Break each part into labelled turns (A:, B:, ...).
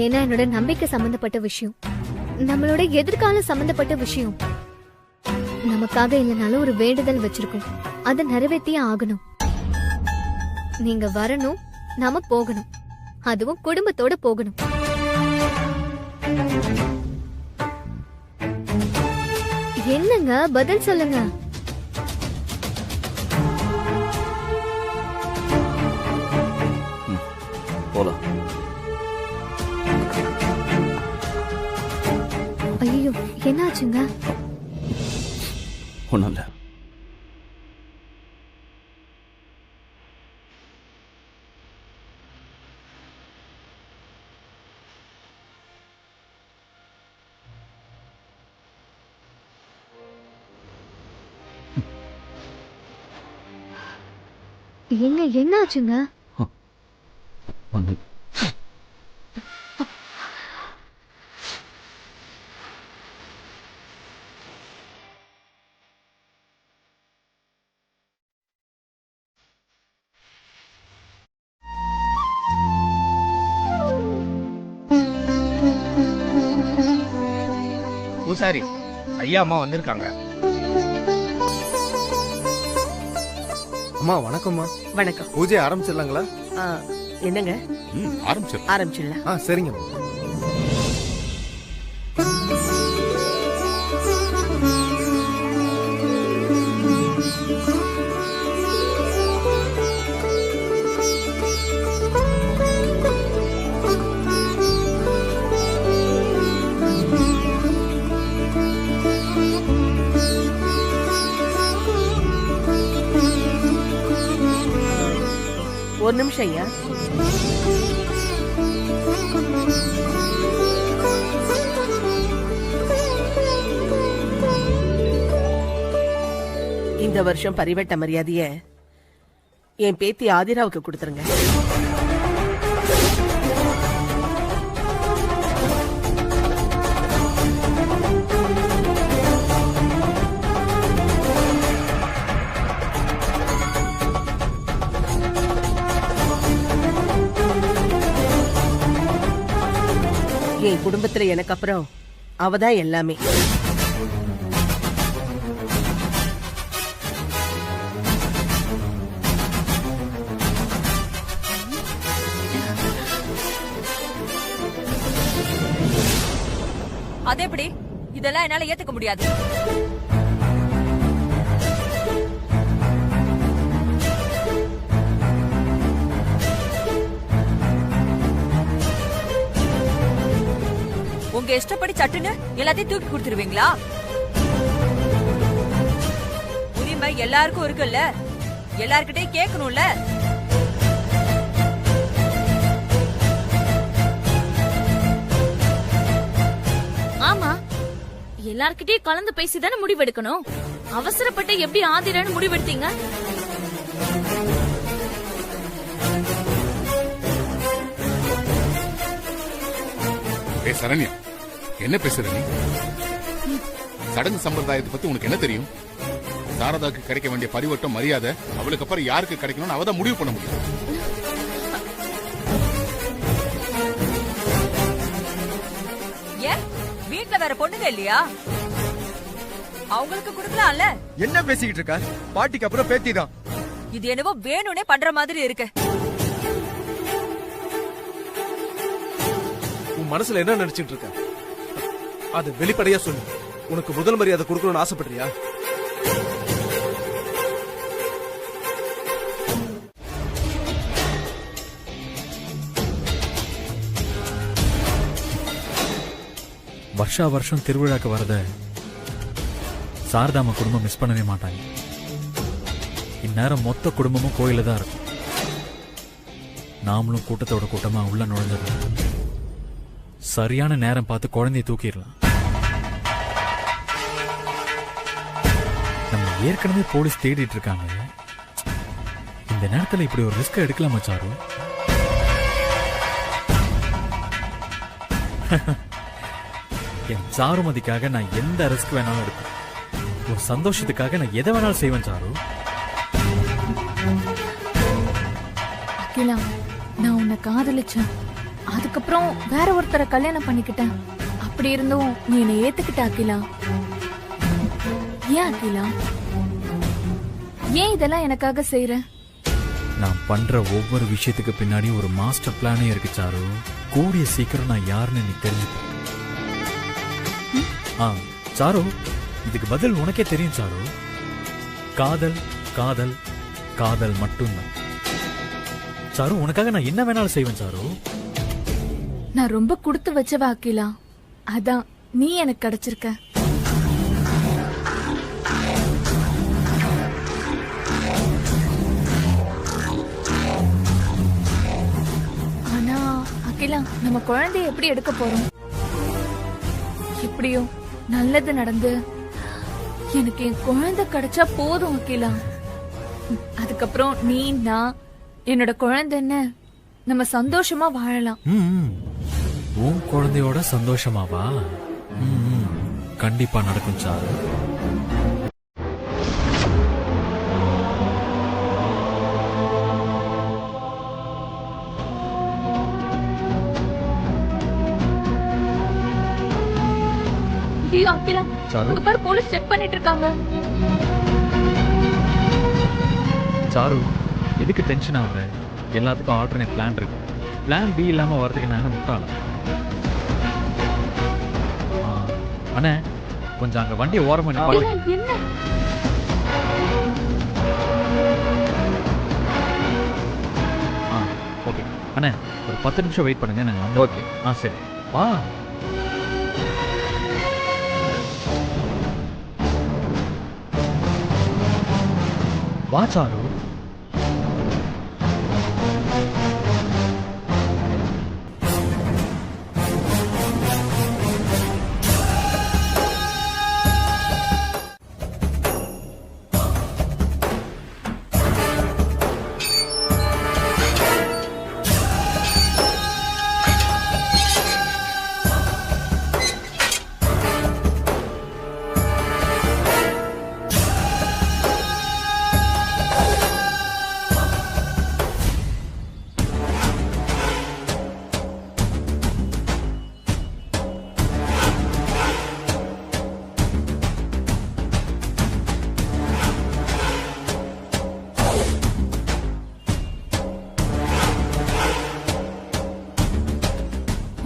A: ஏன்னா என்னோட நம்பிக்கை சம்பந்தப்பட்ட விஷயம், நம்மளோட எதிர்காலம் சம்பந்தப்பட்ட விஷயம். நமக்காக இல்லைனாலும் ஒரு வேண்டுதல் வச்சிருக்கோம், அதை நிறைவேற்றியே ஆகணும். நீங்க வரணும், நாம போகணும், அதுவும் குடும்பத்தோட போகணும். என்னங்க பதில் சொல்லுங்க.
B: போலாம்.
A: ஐயோ, என்னாச்சுங்க?
B: ஒண்ணும் இல்ல.
A: எங்க என்னாச்சுங்க?
B: வந்து
C: பூசாரி ஐயா அம்மா வந்திருக்காங்க.
D: அம்மா வணக்கம்மா.
E: வணக்கம்.
D: பூஜை ஆரம்பிச்சிடலாங்களா?
E: என்னங்க
D: ஆரம்பிச்சிடலாம். சரிங்க.
E: ஒரு நிமிஷம் ஐயா. இந்த வருஷம் பரிவட்ட மரியாதைய என் பேத்தி ஆதிராவுக்கு கொடுத்துருங்க. என் குடும்பத்துல எனக்கு அப்புறம் அவதான் எல்லாமே.
F: அது எப்படி? இதெல்லாம் என்னால ஏத்துக்க முடியாது. உங்க இஷ்டப்படி சட்டுன்னு எல்லாத்தையும் தூக்கி கொடுத்துருவீங்களா? உரிமை எல்லாருக்கும் இருக்குல்ல, எல்லார்கிட்டயும் கேட்கணும்ல.
G: ஆமா, எல்லார்கிட்டயும் கலந்து பேசிதானே முடிவெடுக்கணும். அவசரப்பட்டு எப்படி ஆதிரன்னு முடிவெடுத்தீங்க?
H: சரண்யா, என்ன பேசுற நீ? சடங்கு சம்பிரதாயத்தை பத்தி உனக்கு என்ன தெரியும்? சாரதாக்கு கிடைக்க வேண்டிய பரிவட்டம் மரியாதை அவளுக்கு அப்புறம் யாருக்கு கிடைக்கணும்னு அவதான் முடிவு பண்ண முடியும்.
F: ஏன் வீட்டுல வேற பொண்ணுங்க இல்லையா? அவங்களுக்கு கொடுக்கலாம்ல.
D: என்ன பேசிக்கிட்டு இருக்க? பாட்டிக்கு அப்புறம் பேத்தி தான்.
F: இது என்னவோ வேணும்னே பண்ற மாதிரி இருக்கு.
D: உன் மனசுல என்ன நினைச்சிட்டு இருக்க? அது வெளிப்படையா சொல்லு. உனக்கு முதல் மரியாதை கொடுக்கணும்னு ஆசைப்படுறியா?
I: வருஷா வருஷம் திருவிழாக்கு வரத சாரதாம குடும்பம் மிஸ் பண்ணவே மாட்டாங்க. இந்நேரம் மொத்த குடும்பமும் கோயில தான் இருக்கும். நாமளும் கூட்டத்தோட கூட்டமா உள்ள நுழைஞ்சது சரியான நேரம் பார்த்து குழந்தைய தூக்கிடலாம். நம்ம ஏற்கனவே போலீஸ் தேடிட்டு இருக்காங்க. இந்த நேரத்துல இப்படி ஒரு ரிஸ்க் எடுக்கலாமா சாரு? என் சாருமதிக்காக நான் எந்த ரிஸ்க் வேணாலும் எடுப்பேன். ஒரு சந்தோஷத்துக்காக நான் எதை வேணாலும் செய்வேன் சாரு.
G: அகிலா, நான் உன்னை காதலிச்சேன். அதுக்கப்புறம் வேற ஒருத்தரை கல்யாணம் பண்ணிக்கிட்டேன். அப்படி இருந்தும் நீ என்னை ஏத்துக்கிட்ட அகிலா. ஏன் அகிலா? ஏன் இதெல்லாம் எனக்காக செய்யற?
I: நான் பண்ற ஒவ்வொரு விஷயத்துக்கு பின்னாடி ஒரு மாஸ்டர் பிளானே இருக்கு சாரு. கூடிய சீக்கிரம் நான் யாருன்னு நீ தெரிஞ்சுக்க. சாரு, இதுக்கு பதில் உனக்கே தெரியும் சாரு. காதல் காதல் காதல் மட்டும்தான். சாரு, உனக்காக நான் என்ன வேணாலும் செய்வேன் சாரு.
G: நான் ரொம்ப கொடுத்து வச்சவ அகிலா. அதான் நீ எனக்கு கிடைச்சிருக்க. ஆனா அகிலா, நம்ம குழந்தைய எப்படி எடுக்க போறோம்? எப்படியோ நல்லது நடந்து எனக்கு என் குழந்தை கிடைச்சா போதும் அகிலா. அதுக்கப்புறம் நீ நான் என்னோட குழந்தைன்னு நம்ம சந்தோஷமா வாழலாம்.
I: உன் குழந்தையோட சந்தோஷமாவா? கண்டிப்பா நடக்கும் சாரு.
G: போலீஸ் செக் பண்ணிட்டு இருக்காங்க.
I: சாரு, எதுக்கு டென்ஷன் ஆகுற? எல்லாத்துக்கும் ஆல்டர்னேட் பிளான் இருக்கு. பிளான் பி இல்லாம வரதுக்கு நான் முட்டாள. அண்ணே, கொஞ்சம் அங்க வண்டியை ஓரமா நிப்பாட்டு.
G: என்ன?
I: ஓகே அண்ணே, ஒரு 10 நிமிஷம் வெயிட் பண்ணுங்க. நாங்க வந்து
B: ஓகே.
I: சரி வா. வா சாரு.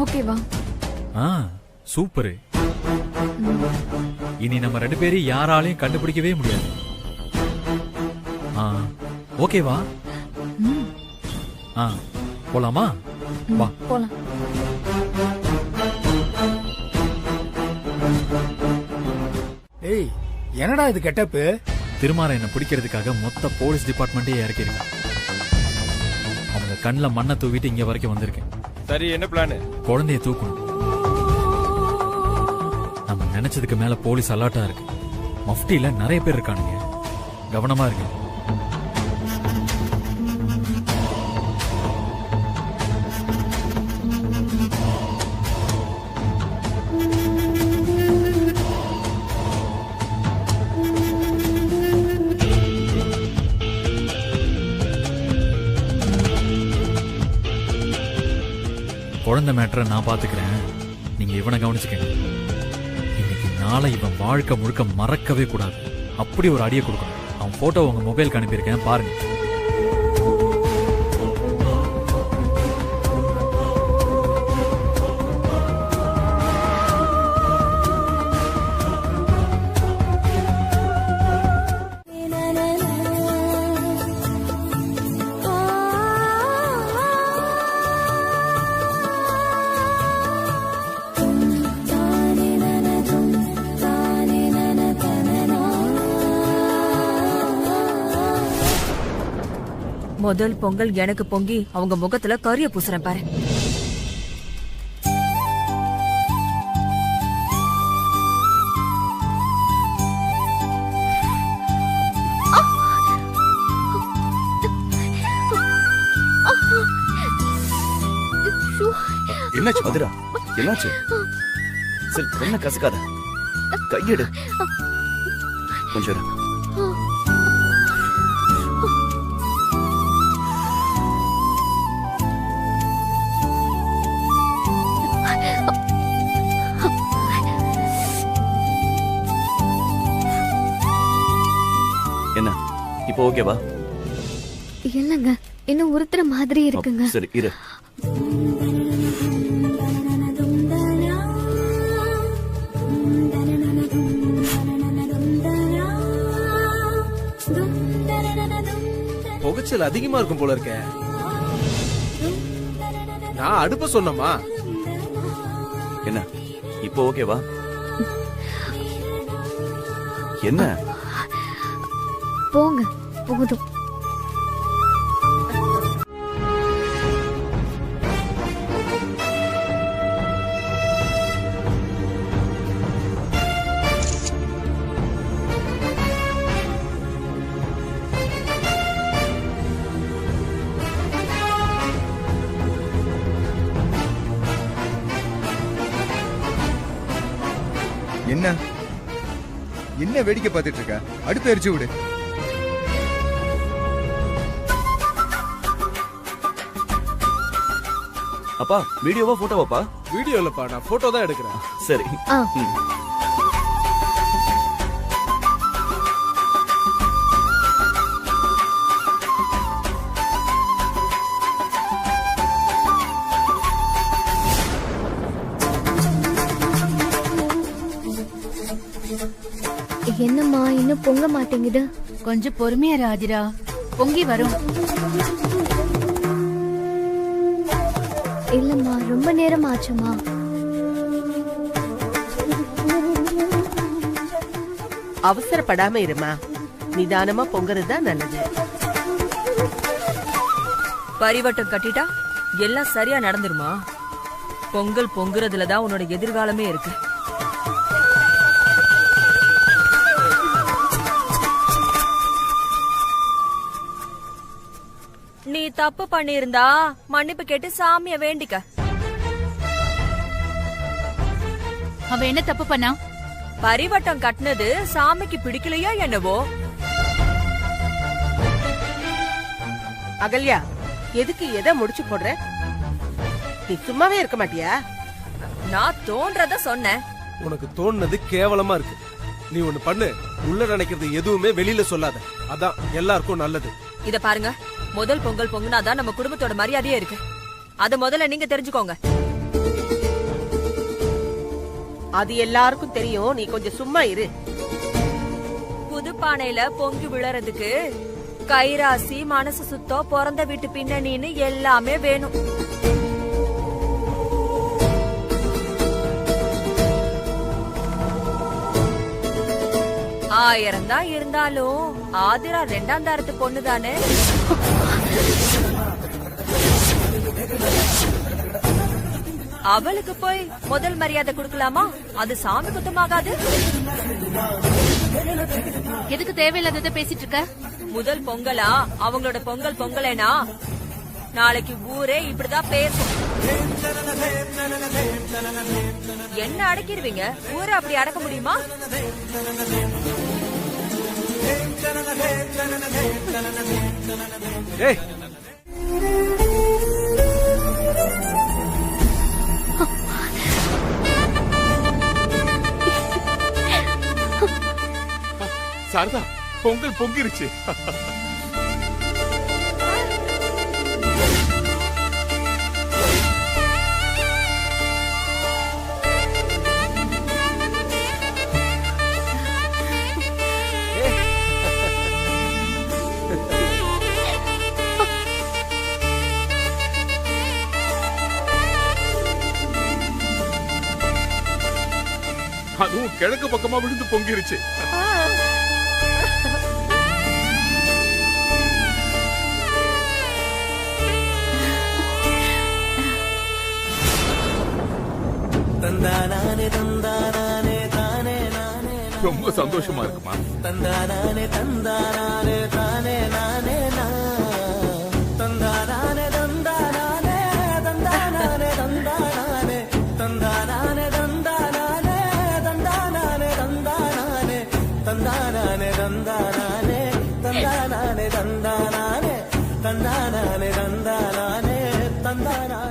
G: ஓகேவா?
I: சூப்பரு. இனி நம்ம 2 பேரும் யாராலையும் கண்டுபிடிக்கவே முடியாது. ஓகேவா? போலாமா? வா
G: போலாம்.
C: ஏய், என்னடா இது கெட்டப்பு?
I: திருமார என்ன பிடிக்கிறதுக்காக மொத்த போலீஸ் டிபார்ட்மெண்ட்டே இறக்கிருக்கு. அவங்க கண்ணுல மண்ணை தூவிட்டு இங்க வரைக்கும் வந்திருக்கேன்.
D: சரி, என்ன பிளான்?
I: குழந்தைய தூக்கணும். நம்ம நினைச்சதுக்கு மேல போலீஸ் அலர்ட்டா இருக்கு. மஃப்டில நிறைய பேர் இருக்கானுங்க. கவனமா இருக்கு. குழந்தை மேட்டரை நான் பாத்துக்கிறேன். நீங்க இவனை கவனிச்சுக்கங்க. இன்னைக்கு நாளை இவன் வாழ்க்கை முழுக்க மறக்கவே கூடாது. அப்படி ஒரு அடியை கொடுக்கணும். அவன் போட்டோ உங்க மொபைலுக்கு அனுப்பியிருக்கேன், பாருங்க.
F: முதல் பொங்கல் எனக்கு பொங்கி அவங்க முகத்துல கரிய பூசுறேன் பாரு.
B: என்னாச்சு மதுரா? என்னாச்சு? சரி, என்ன கசக்காத, கையெடு. கொஞ்சம் இரு. இப்போ ஓகேவா?
A: இல்லங்க, இன்னும் உறுத்துற மாதிரி இருக்குங்க.
B: சரி இரு.
D: புகைச்சல் அதிகமா இருக்கும் போல இருக்க. நான் அடுப்ப சொன்னமா?
B: என்ன இப்போ ஓகேவா? என்ன?
A: போங்க, போதும்.
J: என்ன என்ன வேடிக்கை பார்த்துட்டு இருக்க? அடுப்பு எரிச்சு விடு.
B: அப்பா வீடியோவா போட்டோவாப்பா?
D: வீடியோ இல்லப்பா, நான் போட்டோ தான் எடுக்கிறேன்.
B: சரி.
A: என்னம்மா இன்னும் பொங்க மாட்டேங்குது?
G: கொஞ்சம் பொறுமையா ராஜிரா, பொங்கி வரும்.
A: இல்லம்மா, ரொம்ப நேரம் ஆச்சுமா.
E: அவசரப்படாம இருமா, நிதானமா பொங்கறதுதான் நல்லது.
F: பரிவட்டம் கட்டிட்டா எல்லாம் சரியா நடந்துருமா? பொங்கல் பொங்குறதுலதான் உன்னோட எதிர்காலமே இருக்கு. நீ தப்பு பண்ணிருந்தா மன்னிப்பு கேட்டு சாமிய வேண்டிக்க.
G: அவ என்ன தப்பு பண்ணா?
F: பரிவட்டம் கட்டினது சாமிக்கு பிடிக்கலையோ என்னவோ.
E: அகல்யா, எதுக்கு எதை முடிச்சு போடுற? நீ சும்மாவே இருக்க மாட்டியா?
F: நான் தோன்றத சொன்னேன்.
D: உனக்கு தோணுனது கேவலமா இருக்கு. நீ ஒண்ணு பண்ணு, உள்ள நினைக்கிறது எதுவுமே வெளியில சொல்லாத. அதான் எல்லாருக்கும் நல்லது.
F: இத பாருங்க, முதல் பொங்கல் பொங்குனாதான் நம்ம குடும்பத்தோட மரியாதையே இருக்கு. அத முதல்ல நீங்க தெரிஞ்சுக்கோங்க.
E: அது எல்லாருக்கும் தெரியும், நீ கொஞ்சம் சும்மா இரு.
F: புது பானையில பொங்கி விழறதுக்கு கைராசி, மனசு சுத்தம், பிறந்த வீட்டு பின்னணின்னு எல்லாமே வேணும். ஆயிரம் தான் இருந்தாலும் ஆதிரா 2ஆம் தாரத்து பொண்ணுதானே. அவளுக்கு போய் முதல் மரியாதை கொடுக்கலாமா? அது சாமி குத்தமாகாது.
G: எதுக்கு தேவையில்லாதத பேசிட்டு இருக்க?
F: முதல் பொங்கலா அவங்களோட பொங்கல் பொங்கலேனா நாளைக்கு ஊரே இப்படிதான் பேசும். என்ன அடக்கிடுவீங்க? ஊரை அப்படி அடக்க முடியுமா?
D: ஏய்,
H: சாரதா, பொங்கல் பொங்கிருச்சு. அதுவும் கிழக்கு பக்கமா விழுந்து பொங்கிருச்சு. ரொம்ப சந்தோஷமா இருக்குமா?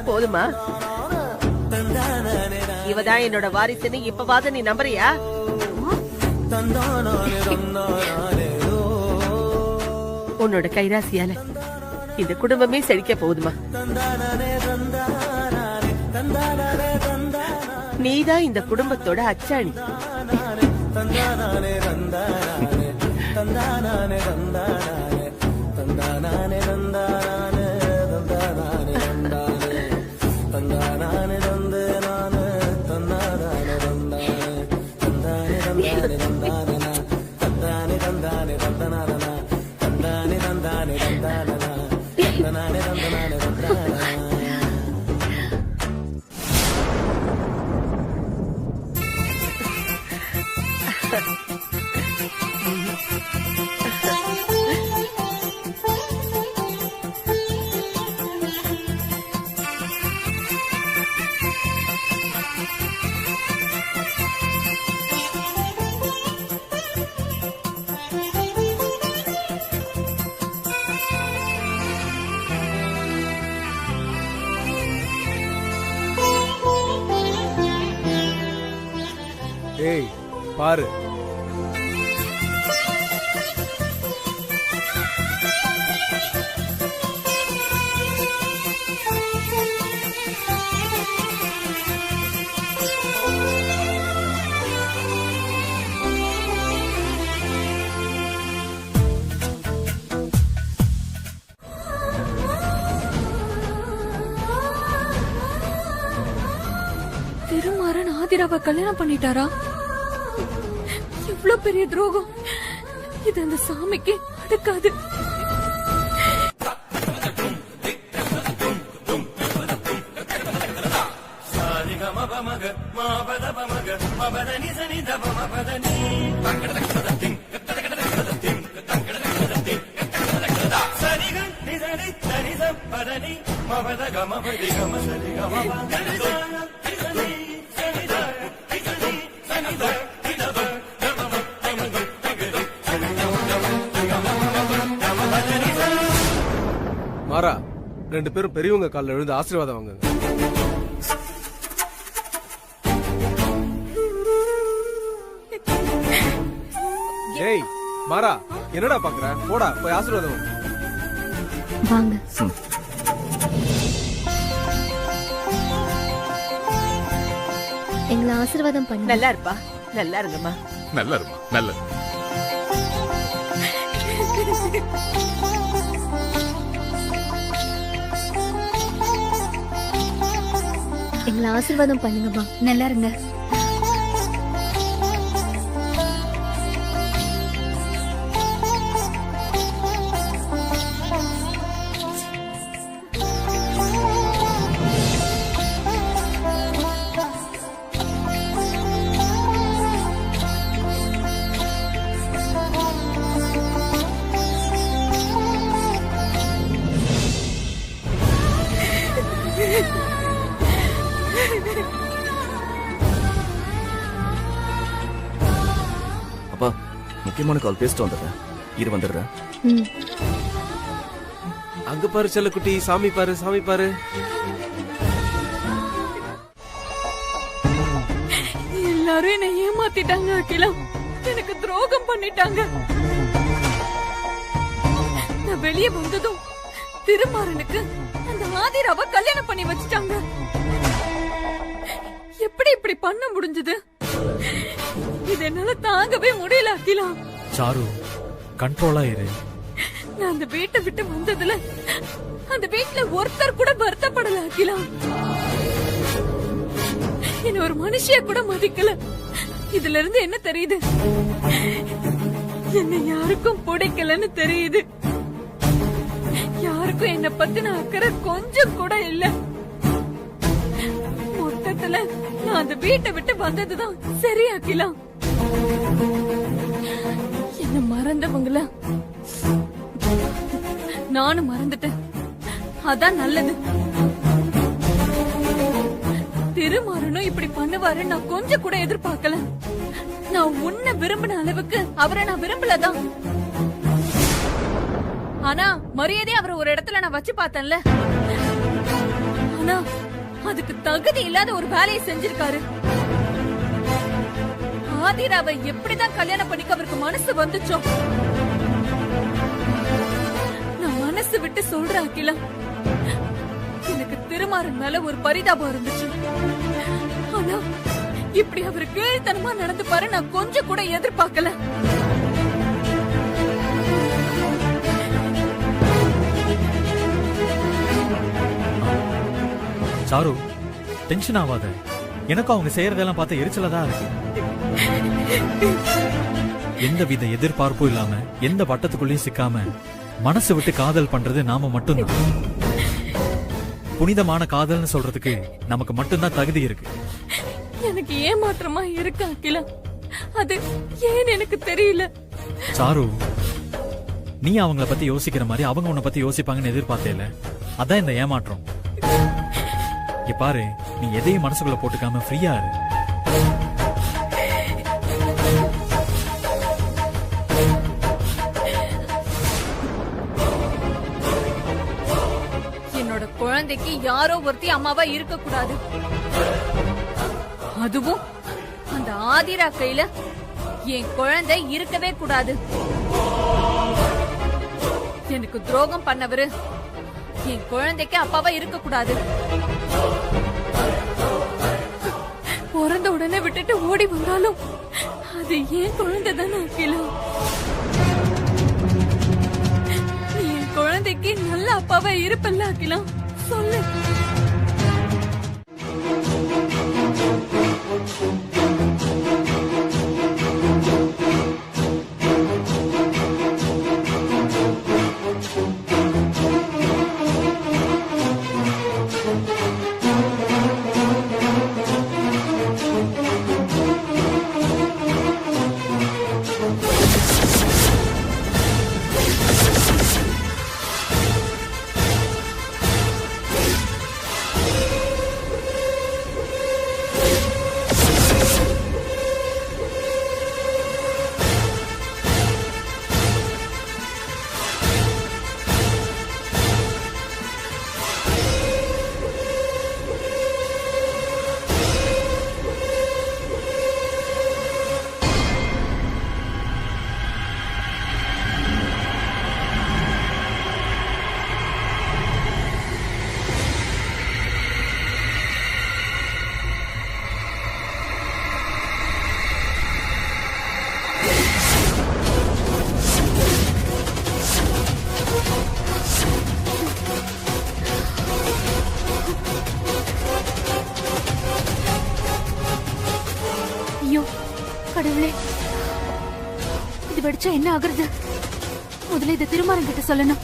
E: போதுமா? இவதான் என்னோட வாரிசுன்னு இப்பவாது நீ நம்புறியா? உன்னோட கைராசியால இந்த குடும்பமே செழிக்க போகுதுமா. நீதான் இந்த குடும்பத்தோட அச்சாணி.
D: ஏய் பாரு,
G: திருமாறன் ஆதிராவை கல்யாணம் பண்ணிட்டாரா? இவ்ளோ பெரிய துரோகம் இது அந்த சாமிக்கு அடுக்காது.
D: மாறா, 2 பேரும் பெரியவங்க காலில் விழுந்து ஆசீர்வாதம் வாங்குங்க. ஏய் மாறா, என்னடா பாக்குற? போடா போய் ஆசீர்வாதம்
A: வாங்க. எங்களை ஆசீர்வாதம் பண்ண.
E: நல்லா இருப்பா, நல்லா இருங்கம்மா.
H: நல்லா இருமா, நல்ல.
A: எங்களை ஆசீர்வாதம் பண்ணுங்கம்மா.
G: நல்லா இருங்க.
B: அப்பா, முக்கியமான கால் பேசிட்டு வந்துடுறேன். இரு வந்துடுறேன்.
D: அங்க பாரு செல்லக்குட்டி, சாமி பாரு, சாமி பாரு.
G: எல்லாரும் என்ன ஏமாத்திட்டாங்க அகிலம். எனக்கு துரோகம் பண்ணிட்டாங்க. நான் வெளியே வந்ததும் திருமாறனுக்கு அந்த ஆதிராவை கல்யாணம் பண்ணி வச்சுட்டாங்க. எப்படி இப்படி பண்ண முடிஞ்சது? இது என்னால தாங்கவே முடியல அகிலம்.
I: சாரு, கண்ட்ரோலா இரு.
G: நான் அந்த வீட்டை விட்டு வந்ததுல அந்த வீட்டுல ஒருத்தர் கூட வருத்தப்படல அகிலம். என்ன ஒரு மனுஷிய கூட மதிக்கல. இதுல இருந்து என்ன தெரியுது? என்ன யாருக்கும் பிடிக்கலன்னு தெரியுது. யாருக்கும் என்ன பத்தின அக்கறை கொஞ்சம் கூட இல்ல. மொத்தத்துல நான் அந்த வீட்டை விட்டு வந்ததுதான் சரி அகிலம். என்ன மறந்தவங்கள நானும் மறந்துட்டேன். அதான் நல்லது. திருமாறனும் இப்படி பண்ணுவாரு நான் கொஞ்சம் கூட எதிர்பார்க்கல. நான் உன்னை விரும்பின அளவுக்கு அவரை நான் விரும்பலதான். ஆனா மரியாதை அவரை ஒரு இடத்துல நான் வச்சு பார்த்தேன்ல. ஆனா அதுக்கு தகுதி இல்லாத ஒரு வேலையை செஞ்சிருக்காரு. ஆதிராவை எப்படிதான் கல்யாணம் பண்ணிக்க அவருக்கு மனசு வந்துச்சோ. மனசு விட்டு சொல்றேன் அகிலா. எனக்கு திருமாறன் மேல ஒரு பரிதாபம் இருந்துச்சு. ஆனா இப்படி அவர் கீழ்த்தனமா நடந்து பாரு நான் கொஞ்சம் கூட எதிர்பார்க்கல.
I: சாரு, டென்ஷன் ஆகாத. எனக்கும் அவங்க செய்யறதெல்லாம் பார்த்து எரிச்சலா தான் இருக்கு. எந்த வித எதிர்பார்ப்பும் இல்லாம எந்த வட்டத்துக்குள்ளேயும் சிக்காம மனசு விட்டு காதல் பண்றது நாம மட்டும்தான். புனிதமான காதல்னு சொல்றதுக்கு நமக்கு மட்டும்தான் தகுதி இருக்கு.
G: எனக்கு ஏமாற்றமா இருக்கு அகிலா. அது ஏன் எனக்கு தெரியல.
I: சாரு, நீ அவங்கள பத்தி யோசிக்கிற மாதிரி அவங்க உன்னை பத்தி யோசிப்பாங்கன்னு எதிர்பார்த்தேல. அதான் இந்த ஏமாற்றம். இங்க பாரு, நீ எதையும் மனசுக்குள்ள போட்டுக்காம ஃப்ரீயா இரு.
G: என்னோட குழந்தைக்கு யாரோ ஒருத்தி அம்மாவா இருக்க கூடாது. அதுவும் அந்த ஆதிரா கையில என் குழந்தை இருக்கவே கூடாது. எனக்கு துரோகம் பண்ணவரு என் குழந்தைக்கு அப்பாவா இருக்க கூடாது. பிறந்த உடனே விட்டுட்டு ஓடி வந்தாலும் அது ஏன் குழந்தை தானே அகிலா. நீ என் குழந்தைக்கு நல்ல அப்பாவா இருப்பல்ல அகிலா, சொல்லு.
K: கடவுளே, இது வெடிச்சா என்ன ஆகுறது? முதல்ல இதை திருமாறன் கிட்ட சொல்லணும்.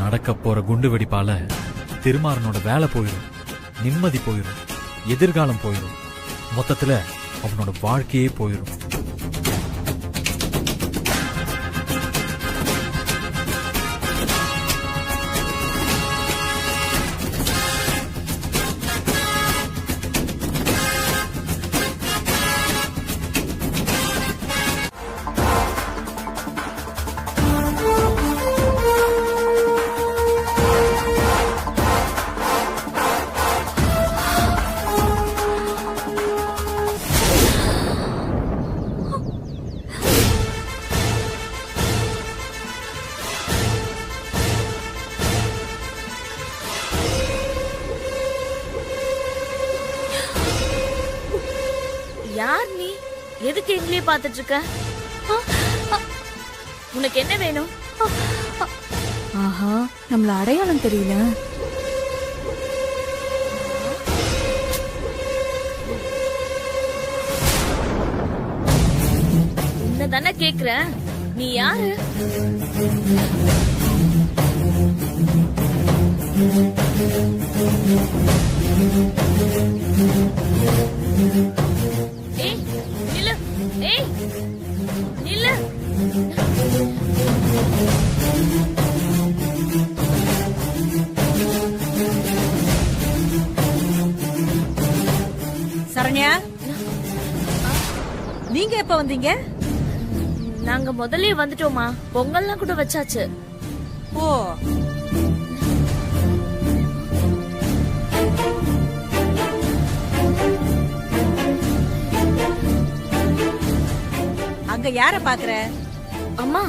I: நடக்க போற குண்டு வெடிப்பால திருமாறனோட வேலை போயிடும், நிம்மதி போயிடும், எதிர்காலம் போயிடும், மொத்தத்துல அவனோட வாழ்க்கையே போயிடும்.
F: யார் நீ? எதுக்கு எங்களையே பார்த்துட்டு இருக்க? உனக்கு என்ன வேணும்?
G: ஆஹா, நம்மள அடையாளம் தெரியல.
A: தானே கேக்குற, நீ யாரு? ஏய் நில்லு, ஏய் நில்லு.
F: சரண்யா, நீங்க எப்ப வந்தீங்க?
A: நாங்க முதல்லயே வந்துட்டோமா, பொங்கல்லாம் கூட வச்சாச்சு.
F: ஓ, அங்க யார பாக்குற?
A: அம்மா,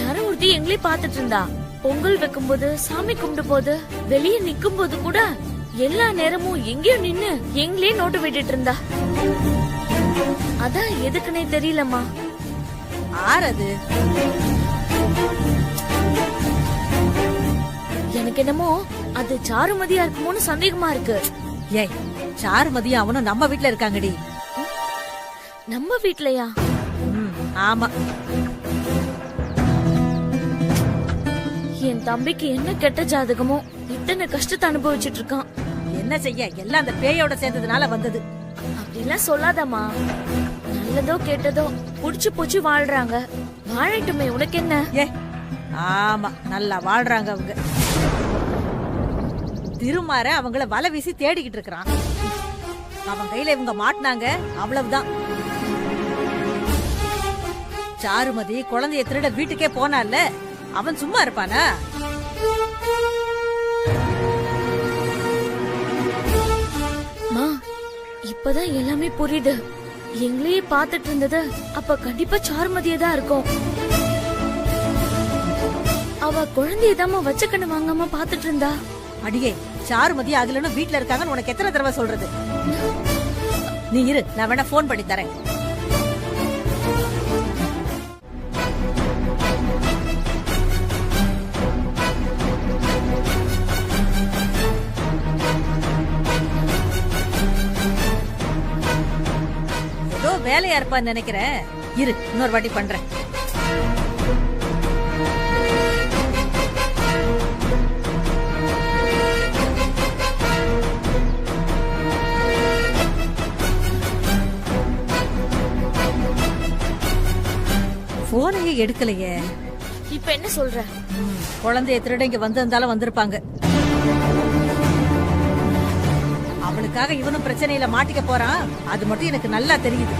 A: யாரோ ஒருத்தி எங்களே பாத்துட்டு இருந்தா. பொங்கல் வைக்கும் போது, சாமி கும்பிடு போது, வெளியே நிக்கும் போது கூட எல்லா நேரமும் எங்கேயோ நின்னு எங்களே நோட்டு விட்டுட்டு இருந்தா. அதான் எதுக்குன்னே தெரியலம்மா.
F: ஆறது
A: எனக்கு என்னமோ அது சாருமதியா இருக்குமோன்னு சந்தேகமா இருக்கு.
F: ஏய், சாருமதியும் அவனும் நம்ம வீட்ல இருக்காங்கடி.
A: நம்ம வீட்லயா?
F: ஆமா.
A: என் தம்பிக்கு என்ன கெட்ட ஜாதகமோ இத்தனை கஷ்டத்தை அனுபவிச்சுட்டு இருக்கான்.
F: என்ன செய்ய, எல்லாம் அந்த பேயோட சேர்ந்ததுனால வந்தது.
A: அப்படிலாம் சொல்லாதம்மா. நல்லதோ கெட்டதோ புடிச்சு போச்சு வாழ்றாங்க, வாழட்டுமே, உனக்கு என்ன?
F: ஏ, ஆமா, நல்லா வாழ்றாங்க அவங்க. திருமாற அவங்கள வலை வீசி தேடிக்கிட்டு இருக்கிறான். அவன் கையில இவங்க மாட்டினாங்க, அவ்வளவுதான். சாருமதி குழந்தைய திருட வீட்டுக்கே போனால அவன் சும்மா இருப்பானா?
A: இப்பதான் எல்லாமே புரியுது. எங்களையே பாத்துட்டு இருந்தது அப்ப கண்டிப்பா சாருமதியா தான் இருக்கும். அவ குழந்தையதாம வச்ச கண்ணு வாங்காம பாத்துட்டு இருந்தா.
F: அடியே, சாருமதி அதுல வீட்டுல இருக்காங்கன்னு உனக்கு எத்தனை தடவை சொல்றது? நீ இரு, நான் வேணா போன் பண்ணி தரேன். ஏதோ வேலையா இருப்பான்னு நினைக்கிறேன். இரு, இன்னொரு வாட்டி பண்றேன். போனையே எடுக்கலையே.
A: இப்ப என்ன சொல்ற?
F: குழந்தைய திருட இங்க வந்திருந்தாலும் வந்திருப்பாங்க. அவளுக்காக இவனும் பிரச்சனையில மாட்டிக்க போறான், அது மட்டும் எனக்கு நல்லா தெரியுது.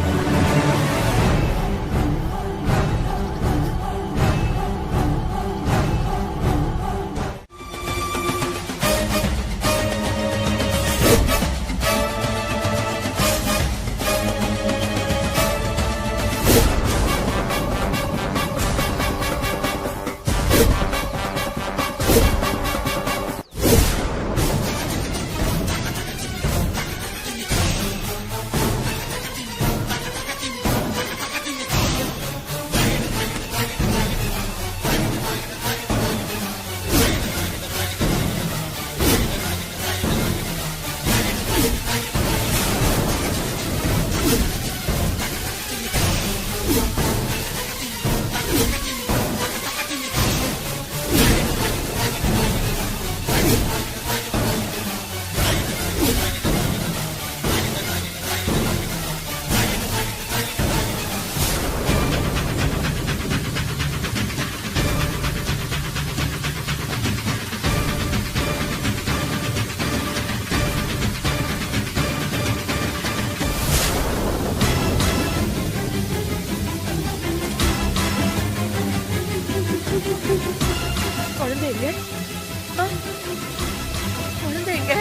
F: குழந்தைங்க, குழந்தைங்க.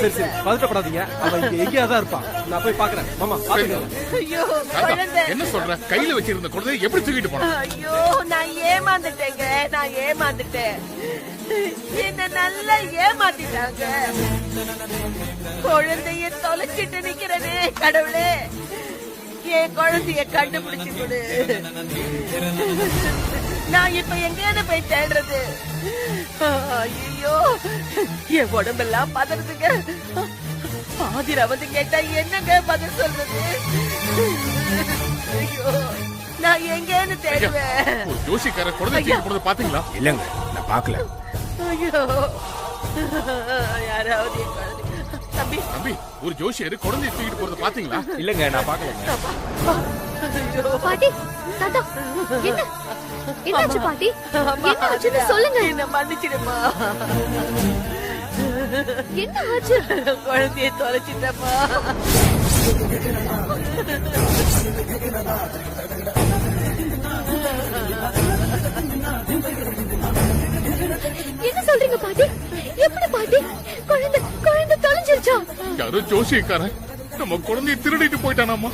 D: சரி சரி, பதட்டப்படாதீங்க. அவன் இங்க எங்கேயாதான் இருப்பான். நான் போய் பாக்குறேன். மாமா பாத்துக்கலாம்.
F: ஐயோ, குழந்தை.
H: என்ன சொல்ற? கையில வச்சிருந்த குழந்தைய எப்படி தூக்கிட்டு போன?
F: ஐயோ, நான் ஏமாந்துட்டேங்க. நான் ஏமாந்துட்டேன். என்ன நல்லா ஏமாத்திட்டாங்க. குழந்தைய தொலைச்சிட்டு நிக்கிறனே கடவுளே.
E: என் குழந்தைய கண்டுபிடிச்சு கொடு. நான் இப்ப எங்கேயாவது போய் தேடுறது? ஐயோ, என் உடம்பெல்லாம் பதறதுங்க. ஆதிரா வந்து கேட்டா என்னங்க பதில் சொல்றது? ஐயோ, நான் எங்கேன்னு தேடுவேன்.
H: ஒரு ஜோசிக்கார குழந்தை தூக்கி போனதை பாத்தீங்களா?
C: இல்லங்க, நான் பார்க்கல.
E: ஐயோ, யாராவது என் குழந்தை. தம்பி
H: தம்பி, ஒரு ஜோசியர் குழந்தைய தூக்கிட்டு போறதை பாத்தீங்களா?
D: இல்லங்க, நான் பாக்கலங்க.
A: பாட்டி, தாத்தா, என்ன என்னாச்சு பாட்டி? என்ன ஆச்சுன்னு சொல்லுங்க.
E: என்ன மன்னிச்சிடுமா.
A: என்ன ஆச்சு?
E: குழந்தைய தொலைச்சிட்டமா.
A: என்ன சொல்றீங்க பாட்டி? எப்படி பாட்டி? குழந்தை குழந்தை தொலைஞ்சிருச்சா?
H: யாரோ ஜோசியக்காரன் நம்ம குழந்தைய திருடிட்டு போயிட்டானாமா.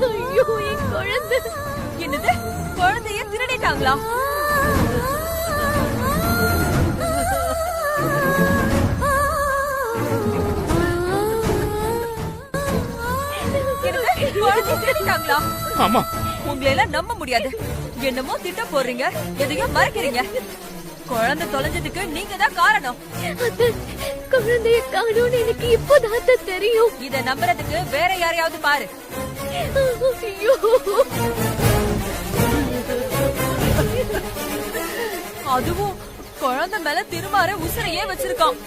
A: ஐயோ, என் குழந்தை.
F: என்னது? குழந்தைய திருடிட்டாங்களா? குழந்தைய திருடிட்டாங்களா?
H: ஆமா.
F: உங்களை எல்லாம் நம்ப முடியாது. என்னமோ திட்டம் போடுறீங்க, எதையோ மறைக்கிறீங்க. குழந்தை தொலைஞ்சதுக்கு நீங்க தான் காரணம்.
A: குழந்தைய காணோம்னு எனக்கு இப்போதான் தெரியும்.
F: இத நம்புறதுக்கு வேற யாரையாவது பாரு.
A: ஐயோ,
F: அதுவும் குழந்தை மேல திருமாற உசுரையே வச்சிருக்கான்.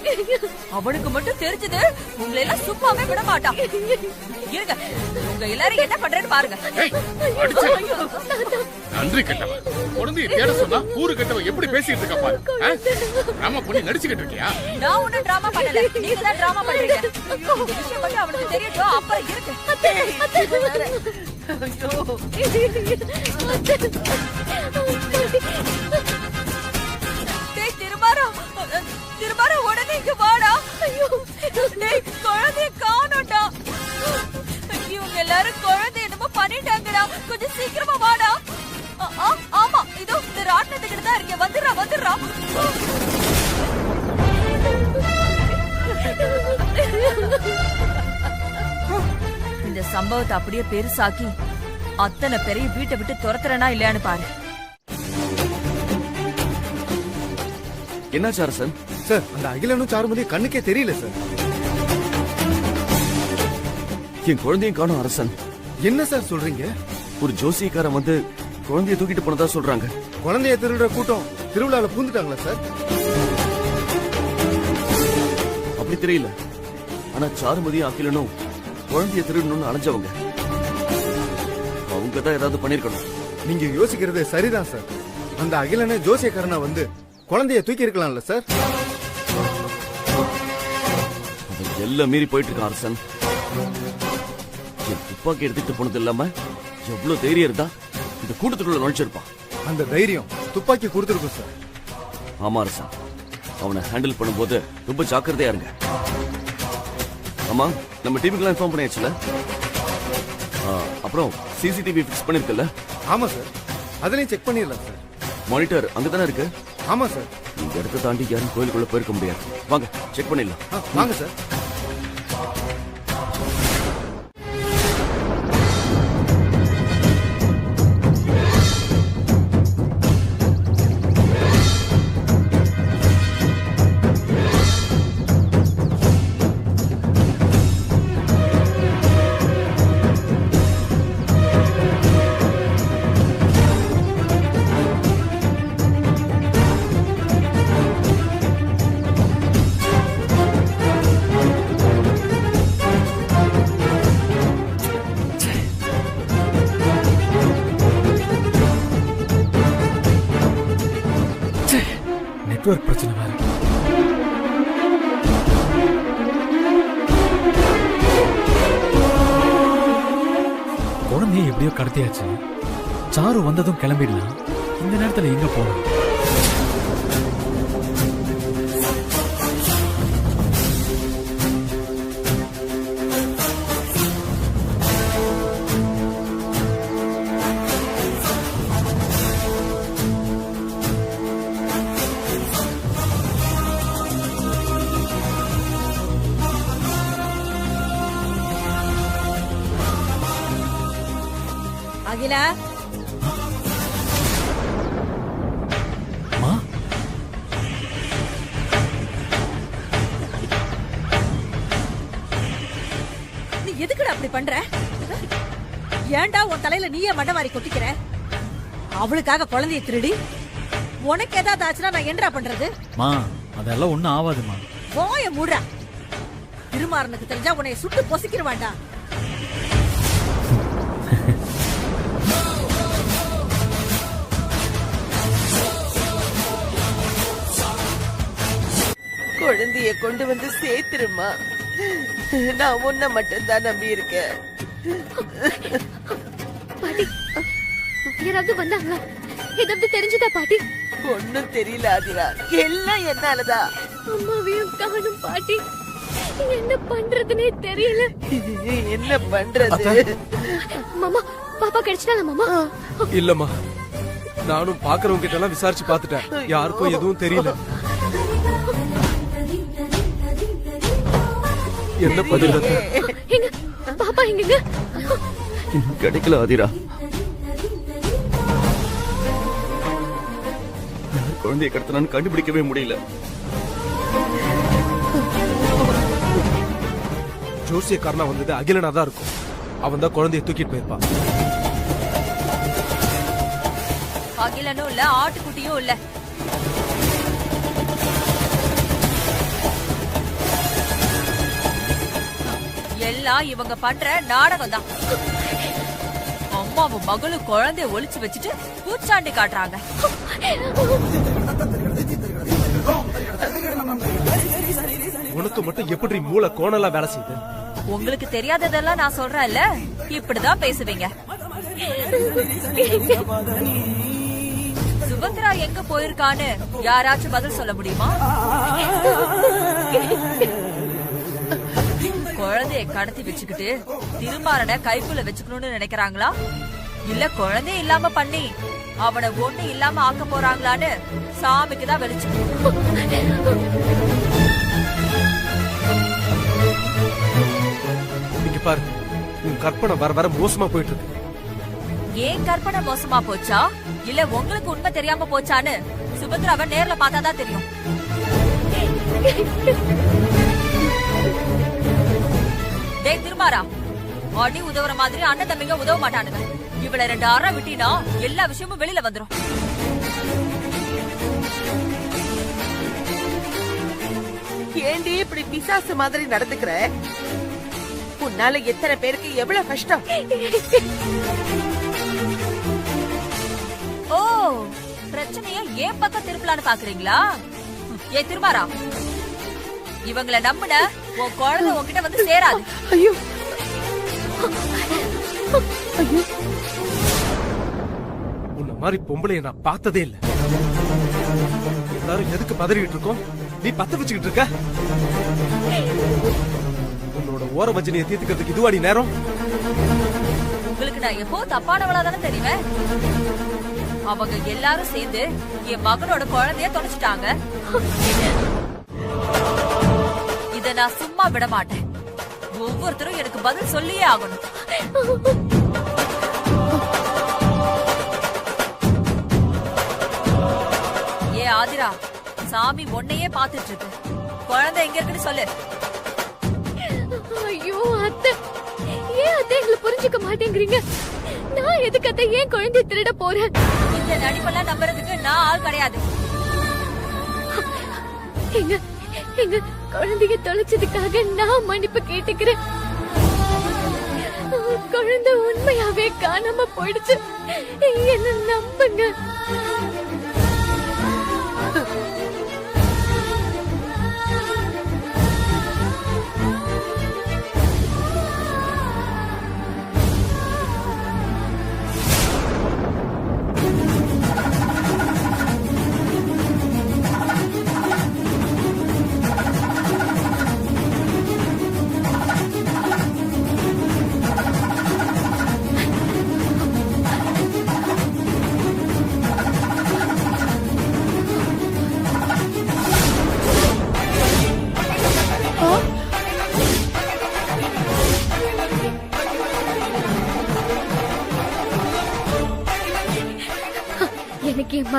F: அவனுக்கு மட்டும் தெரிஞ்சது உங்களை எல்லாம் சும்மாவே விட மாட்டான். இருங்க, உங்க எல்லாரும் என்ன பண்றேன்னு பாருங்க.
H: நன்றி கெட்டவ. குழந்தைய தேட சொன்னா ஊரு கெட்டவ எப்படி பேசிட்டு இருக்கா பாரு. டிராமா பண்ணி நடிச்சுக்கிட்டு இருக்கியா?
F: நான் ஒன்னும் டிராமா பண்ணல, நீங்க தான் டிராமா பண்றீங்க. இந்த விஷயம் மட்டும் அவனுக்கு தெரியட்டும், அப்புறம் இருக்கு. திருமாரா உடனே இங்க வாடா. ஐயோ, குழந்தைய காணோம்டா. இவங்க எல்லாரும் குழந்தை என்னமோ பண்ணிட்டாங்கடா. கொஞ்சம் சீக்கிரமா வாடா. ஆமா, இதோ இந்த ராட்டினத்துக்கிட்ட தான் இருக்கேன். வந்துடுறா. இந்த சம்பவத்தை அப்படியே பெருசாக்கி அத்தனை பெரிய வீட்டை விட்டு துரத்துறனா இல்லையான்னு பாரு.
B: என்னாச்சு அரசன்?
J: சார், அந்த அகிலனும் சாருமதி கண்ணுக்கே தெரியல சார்.
B: என் குழந்தையும் காணும் அரசன்.
J: என்ன சார் சொல்றீங்க?
B: ஒரு ஜோசியக்காரன் வந்து குழந்தைய தூக்கிட்டு போனதா சொல்றாங்க.
J: குழந்தைய திருடுற கூட்டம் திருவிழால பூந்துட்டாங்களா சார்?
B: அப்படி தெரியல. ஆனா சாருமதியும் அகிலனும் குழந்தைய திருடணும்னு அலைஞ்சவங்க. அவங்க தான் ஏதாவது பண்ணிருக்கணும்.
J: நீங்க யோசிக்கிறது சரிதான் சார். அந்த அகிலனை ஜோசியக்காரனா வந்து குழந்தைய தூக்கி இருக்கலாம்ல சார்?
B: அவன் எல்லாம் மீறி போயிட்டு இருக்கான் அரசன். என் துப்பாக்கி எடுத்துட்டு போனது இல்லாம எவ்வளவு தைரியம் இருந்தா இந்த கூட்டத்துக்குள்ள நுழைச்சிருப்பான்.
J: அந்த தைரியம் துப்பாக்கி கொடுத்துருக்கும் சார்.
B: ஆமா அரசன், அவனை ஹேண்டில் பண்ணும்போது ரொம்ப ஜாக்கிரதையா இருங்க. ஆமா, நம்ம டீமுக்கு இன்ஃபார்ம் பண்ணியாச்சுல? அப்புறம் சிசிடிவி ஃபிக்ஸ் பண்ணிருக்கல?
J: ஆமா சார், அதுலயும் செக் பண்ணிடலாம் சார்.
B: மானிட்டர் அங்கதானே இருக்கு?
J: ஆமா சார்.
B: இந்த இடத்தை தாண்டி யாரும் கோயிலுக்குள்ள போயிருக்க முடியாது. வாங்க செக் பண்ணிடலாம்.
J: வாங்க சார்.
I: நெட்வொர்க் பிரச்சனை வேற. குழந்தைய எப்படியோ கடத்தியாச்சு. சாரு வந்ததும் கிளம்பிடலாம். இந்த நேரத்துல எங்க போகணும்?
F: என்ன
I: மா
F: நீ எதுக்குடா அப்படி பண்ற? ஏன்டா உன் தலையில நீயே மண்டை மாறி கொட்டிக்கிற? அவளுக்காக குழந்தைய திருடி உனக்கு ஏதாவது ஆச்சுன்னா நான் என்னடா பண்றது?
I: மா அதெல்லாம் ஒண்ணும் ஆகாதுமா.
F: வாய மூடுறா. திருமாறனுக்கு தெரிஞ்சா உன்னை சுட்டு பொசிக்கிடுவான்டா.
E: குழந்தைய கொண்டு வந்து சேர்த்துருமா. நான் உன்னை மட்டும் தான் நம்பி இருக்கேன்.
A: பாட்டி யாராவது வந்தாங்களா? ஏதாவது தெரிஞ்சதா பாட்டி?
E: ஒண்ணும் தெரியல ஆதிரா, எல்லாம் என்னாலதான்.
A: அம்மாவையும் காணும் பாட்டி. என்ன பண்றதுனே தெரியல.
E: என்ன பண்றது?
A: மாமா பாப்பா கிடைச்சிட்டாங்க மாமா?
D: இல்லம்மா, நானும் பாக்குறவங்க கிட்ட எல்லாம் விசாரிச்சு பாத்துட்டேன். யாருக்கும் எதுவும் தெரியல. என்ன பதில்?
A: எங்க பாப்பா எங்க?
B: கிடைக்கல ஆதிரா. குழந்தைய கடத்தினான்னு கண்டுபிடிக்கவே முடியல.
D: ஜோசியக்காரனா வந்தது அகிலனா தான் இருக்கும். அவன் தான் குழந்தைய தூக்கிட்டு போயிருப்பான்.
F: அகிலனும் இல்ல, ஆட்டுக்குட்டியும் இல்ல. எல்லாம் இவங்க பண்ற நாடகம் தான். அம்மாவும் மகளும் குழந்தைய ஒளிச்சு வச்சுட்டு பூச்சாண்டி காட்டுறாங்க.
D: உனக்கு மட்டும் எப்படி மூளை கோணலா வேலை செய்யுது?
F: உங்களுக்கு தெரியாததெல்லாம் நான் சொல்றேன்ல, இப்படிதான் பேசுவீங்க. சுபத்ரா எங்க போயிருக்கான்னு யாராச்சும் பதில் சொல்ல முடியுமா? குழந்தைய கடத்தி வச்சுக்கிட்டு திருமாறனை கைக்குள்ள வச்சுக்கணும்னு நினைக்கிறாங்களா? இல்ல குழந்தை இல்லாம பண்ணி அவனை ஒண்ணு இல்லாம ஆக்க போறாங்களான்னு சாமிக்குதான் வெளிச்சம்.
D: இங்க பாரு, உன் கற்பனை வர வர மோசமா போயிட்டு இருக்கு.
F: ஏன் கற்பனை மோசமா போச்சா இல்ல உங்களுக்கு உண்மை தெரியாம போச்சான்னு சுபத்ராவை நேர்ல பார்த்தாதான் தெரியும். டேய் திருமாறா, அடி உதவுற மாதிரி அண்ணன் தம்பிங்க உதவ மாட்டானுங்க. இவளை 2 அறை விட்டினா எல்லா விஷயமும் வெளியில வந்துரும்.
E: ஏண்டி இப்படி பிசாசு மாதிரி நடந்துக்கிற? உன்னால எத்தனை பேருக்கு எவ்வளவு கஷ்டம்.
F: ஓ, பிரச்சனைய ஏன் பக்கம் திருப்பலான்னு பாக்குறீங்களா? ஏ திருமாறா, இவங்கள நம்புன உன் குழந்தை உன்கிட்ட வந்து சேராது.
E: ஐயோ
D: உன்ன மாதிரி பொம்பளைய நான் பார்த்ததே இல்ல. எல்லாரும் எதுக்கு பதறிட்டு இருக்கோம்? நீ பத்த வச்சுக்கிட்டு இருக்க. உன்னோட ஓர வஞ்சனையை தீர்த்துக்கிறதுக்கு இதுவாடி நேரம்?
F: உங்களுக்கு நான் எப்போ தப்பானவளா தானே தெரியுவேன். அவங்க எல்லாரும் சேர்ந்து என் மகனோட குழந்தைய தொலைச்சிட்டாங்க. இத நான் சும்மா விட மாட்டேன். ஒவ்வொருத்தரும் எனக்கு பதில் சொல்லியே ஆகணும். ஏ ஆதிரா, சாமி உன்னையே பாத்துட்டு இருக்கு. குழந்தை எங்க இருக்குன்னு சொல்லு.
A: ஐயோ அத்தை, ஏன் அத்தை எங்களை புரிஞ்சுக்க மாட்டேங்கிறீங்க? நான் எதுக்கு அத்தை ஏன் குழந்தைய திருட போறேன்?
F: இந்த நடிப்பெல்லாம் நம்புறதுக்கு நான் ஆள் கிடையாது.
A: எங்க எங்க குழந்தைய தொலைச்சதுக்காக நான் மன்னிப்பு கேட்டுக்கிறேன். குழந்தை உண்மையாவே காணாம போயிடுச்சு. என்ன நம்புங்க.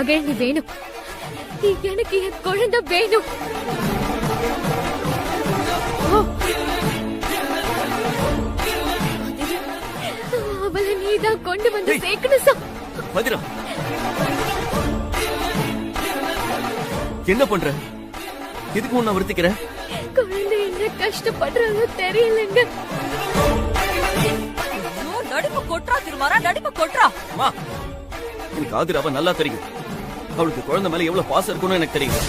A: மகிழ்ச்சி வேணும். எனக்கு என் குழந்தை வேணும். அவளை நீதான் கொண்டு வந்து சேர்க்கணும் சார்.
B: மதிரா, என்ன பண்ற? எதுக்கு உன்னை வருத்திக்கிற?
A: குழந்தை என்ன கஷ்டப்படுறாங்க தெரியலங்க.
F: நடிப்பு கொட்றா திருமாரா, நடிப்பு கொட்றா.
B: அம்மா, எனக்கு ஆதிராவை நல்லா தெரியும். அவளுக்கு குழந்தை மேல எவ்வளவு பாசம் இருக்குன்னு எனக்கு தெரியும்.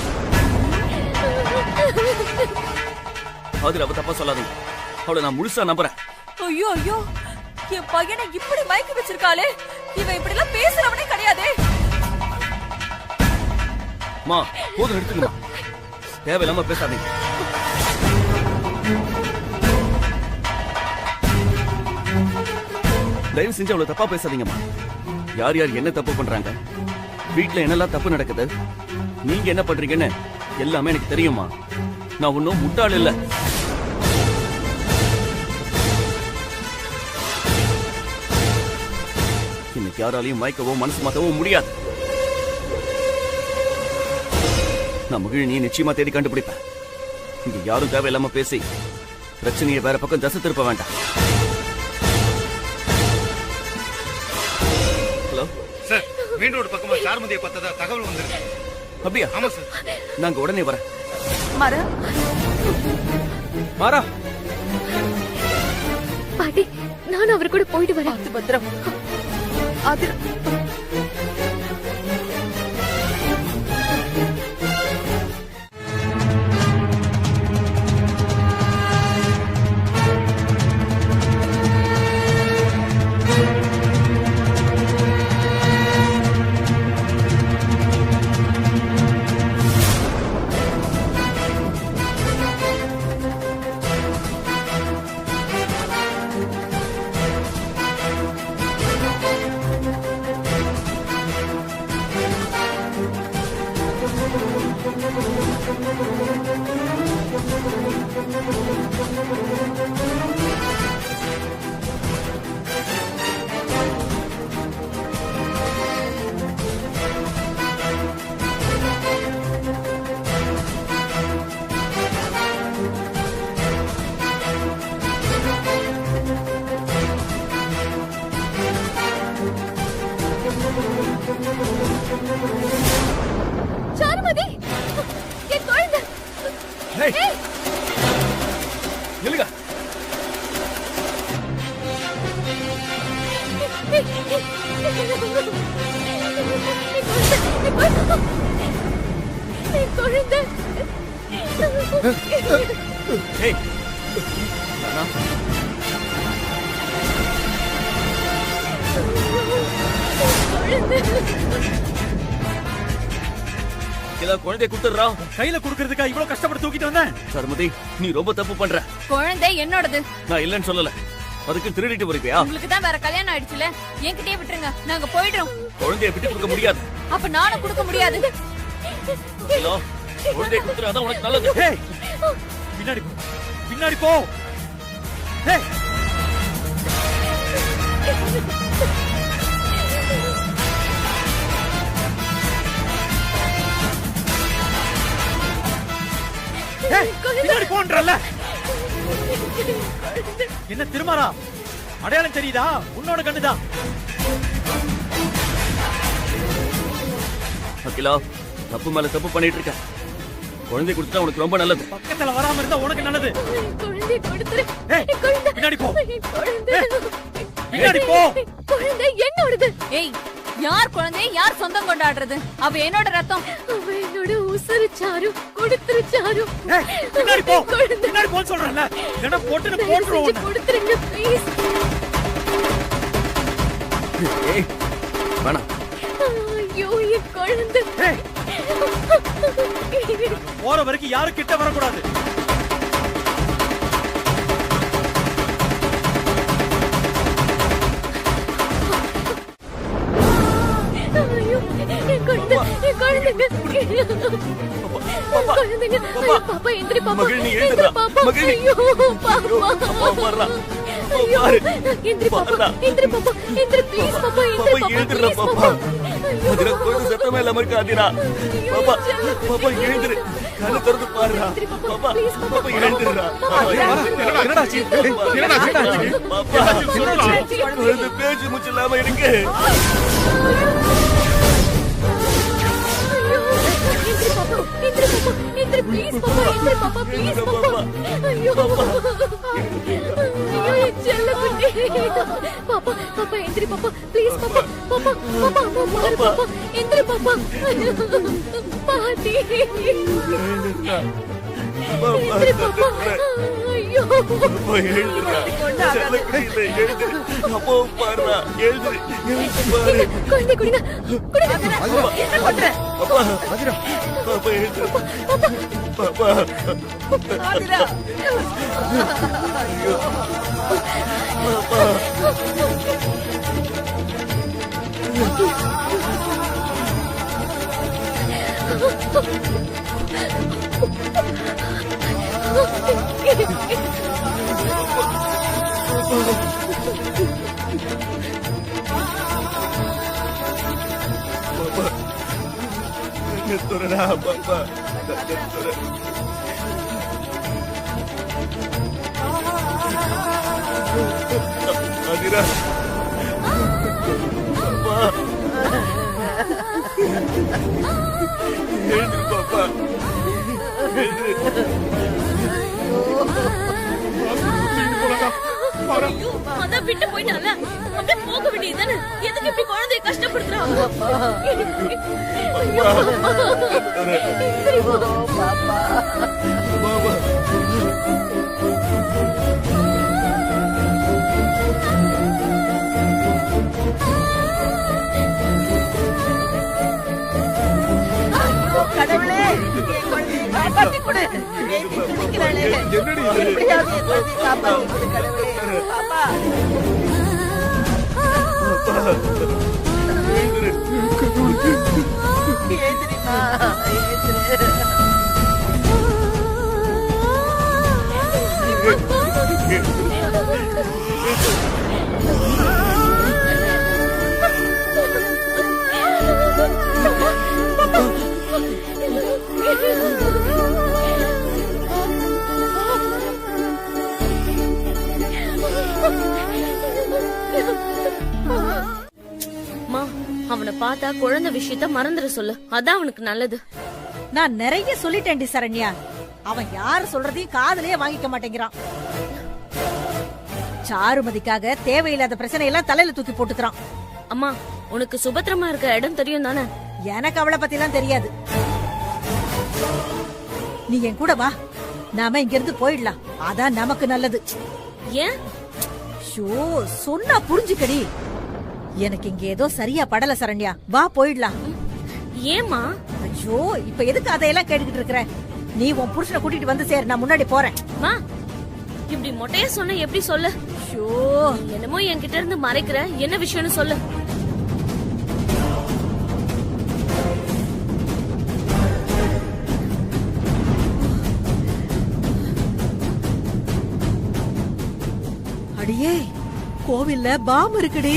B: ஆதிராவை தப்பா சொல்லாதீங்க. அவளை நான் முழுசா நம்புறேன்.
F: ஐயோ ஐயோ, என் பையனை இப்படி மயக்கி வச்சிருக்காளே. இவன் இப்படி எல்லாம் பேசுறவனே கிடையாதே.
B: மா, போதும் எடுத்துக்கமா. தேவையில்லாம பேசாதீங்க. தயவு செஞ்சு அவ்வளவு தப்பா பேசாதீங்கம்மா. யார் யார் என்ன தப்பு பண்றாங்க, வீட்டுல என்னெல்லாம் தப்பு நடக்குது, நீங்க என்ன பண்றீங்கன்னு எல்லாமே எனக்கு தெரியுமா. நான் ஒன்னும் முட்டாள் இல்ல. இன்னைக்கு யாராலையும் மயக்கவோ மனசு மாத்தவோ முடியாது. நான் மகிழினியை நிச்சயமா தேடி கண்டுபிடிப்பேன். இங்க யாரும் தேவையில்லாம பேசி பிரச்சனையை வேற பக்கம் தசை திருப்ப வேண்டாம். ஹலோ
J: சார், மெயின் ரோடு பக்கமா சார்மதியை பார்த்ததா தகவல் வந்திருக்கு.
B: அப்படியா?
J: ஆமா சார்.
B: நாங்க உடனே வரேன்.
F: மாறா,
D: மாறா.
A: பாட்டி, நான் அவர் கூட போயிட்டு வரேன்.
E: பத்திரம். அது
A: சாருமதி, என் குழந்தை.
B: ஏய், நில்லுங்க.
A: என் குழந்தை.
B: ஏய், நானா? குழந்தைய குடுத்துறா.
I: கையில குடுக்கறதுக்கா இவ்வளவு கஷ்டப்பட்டு தூக்கிட்டு வந்தேன்?
B: சருமதி, நீ ரொம்ப தப்பு பண்ற.
G: குழந்தை என்னோடது.
B: நான் இல்லன்னு சொல்லல. அதுக்கு திருடிட்டு வருவியா?
G: உங்களுக்கு தான் வேற கல்யாணம் ஆயிடுச்சுல, என்கிட்டயே விட்டுருங்க, நாங்க போயிடுறோம்.
B: குழந்தைய விட்டு கொடுக்க முடியாது.
G: அப்ப நானும் கொடுக்க முடியாது.
B: குழந்தைய குடுத்துறாதான் உனக்கு நல்லது.
I: பின்னாடி போ, பின்னாடி போ. பின்னாடி போன்றல்ல. என்ன திருமாரா, அடையாளம் தெரியுதா? உன்னோட கண்ணுதான்.
B: அகிலா, தப்பு மேல தப்பு பண்ணிட்டு இருக்க. குழந்தை கொடுத்தா உனக்கு ரொம்ப நல்லது.
I: பக்கத்துல வராம இருந்தா உனக்கு நல்லது.
A: குழந்தை கொடுத்துரு.
I: பின்னாடி போ,
A: குழந்தை.
I: பின்னாடி போ.
A: குழந்தை என்னோடது.
G: ஏய், யார் குழந்தை, யார் சொந்தம் கொண்டாடுறது? அவ என்னோட ரத்தம்.
A: அவ என்னோட உசுறு சாரு. கொடுத்துரு சாரு.
I: பின்னாடி போ, பின்னாடி போ சொல்றேன்ல. என்ன போட்டு போட்டுறோம்.
A: கொடுத்துருங்க ப்ளீஸ்.
B: ஏய், வேணாம்.
A: ஐயோ, என் குழந்தை.
I: போற வரைக்கும் யாரும் கிட்ட வரக்கூடாது.
A: ஐயோ, என் குழந்தை, என் குழந்தைங்க. குழந்தைங்க. ஐயோ, பாப்பா எந்திரி பாப்பா.
B: மகிழினி, எழுந்துடா.
A: பாப்பா.
B: மகிழினி.
A: ஐயோ, பாப்பா.
B: அப்பா வர்றா.
A: ஐயோ, எந்திரி பாப்பா. எந்திரி பாப்பா. எந்திரி ப்ளீஸ் பாப்பா. எந்திரி பாப்பா.
B: எழுந்துடா
A: ப்ளீஸ்
B: பாப்பா.
A: பாப்பா.
B: அதிரா குழந்தை சத்தமே இல்லாம இருக்கு அதிரா. பாப்பா பாப்பா எழுந்துரு, கண்ணு திறந்து பாருடா. பாப்பா பாப்பா எழுந்துருடா.
D: என்னடா ஆச்சு? என்னடா ஆச்சு?
B: பாப்பா குழந்தை பேச்சு மூச்சு இல்லாம இருக்கு. அதிரா பாப்பா
F: அதான் விட்டு போயிட்டால, அப்படியே போக வேண்டியதுதானே. எதுக்கு இப்படி குழந்தைய கஷ்டப்படுத்துறாங்க?
E: கடவுளே, என் குழந்தையை காப்பாத்தி கொடு. ஏந்தி துடிக்கிறாளே. எப்படியாவது என் குழந்தையை காப்பாத்தி கொடு கடவுளே. பாப்பா ஏந்திரிமா, ஏந்திரு.
F: அவனை பார்த்தா குழந்தை விஷயத்த மறந்துட சொல்லு, அதான் அவனுக்கு நல்லது.
L: நான் நிறைய சொல்லிட்டேன்டி சரண்யா, அவன் யார் சொல்றதையும் காதுலயே வாங்கிக்க மாட்டேங்கிறான். சாருமதிக்காக தேவையில்லாத பிரச்சனை எல்லாம் தலையில தூக்கி போட்டுக்கிறான்.
F: அம்மா, உனக்கு சுபத்திரமா இருக்க இடம் தெரியும் தானே?
L: எனக்கு அவளை பத்தி எல்லாம் தெரியாது. நீ என் கூட வா, நாம இங்க இருந்து போயிடலாம். அதான் நமக்கு நல்லது.
F: ஏன்?
L: ஷோ, சொன்னா புரிஞ்சுக்கடி. எனக்கு இங்க ஏதோ சரியா படல சரண்யா, வா போயிடலாம்.
F: ஏமா?
L: ஐயோ, இப்ப எதுக்கு அதையெல்லாம் கேட்டுக்கிட்டு இருக்கிற? நீ உன் புருஷனை கூட்டிட்டு வந்து சேர், நான் முன்னாடி போறேன்.
F: மா, இப்படி மொட்டையா சொன்ன எப்படி சொல்லு?
L: ஷோ,
F: என்னமோ என்கிட்ட இருந்து மறைக்கிற, என்ன விஷயம்னு சொல்லு.
L: அடியே, கோவில்ல பாம் இருக்குடி.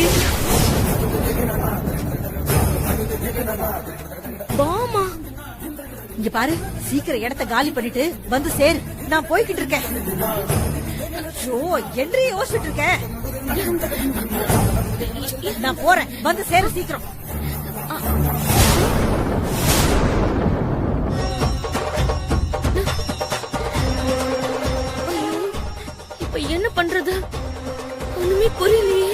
F: பாமா?
L: இங்க பாரு, சீக்கிரம் இடத்த காலி பண்ணிட்டு வந்து சேரு, நான் போய்கிட்டு இருக்கேன். ஐயோ, என்று யோசிச்சுட்டு இருக்கேன். நான் போறேன், வந்து சேரு சீக்கிரம்.
F: இப்ப என்ன பண்றது? ஒண்ணுமே புரியலையே.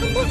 F: அம்மா,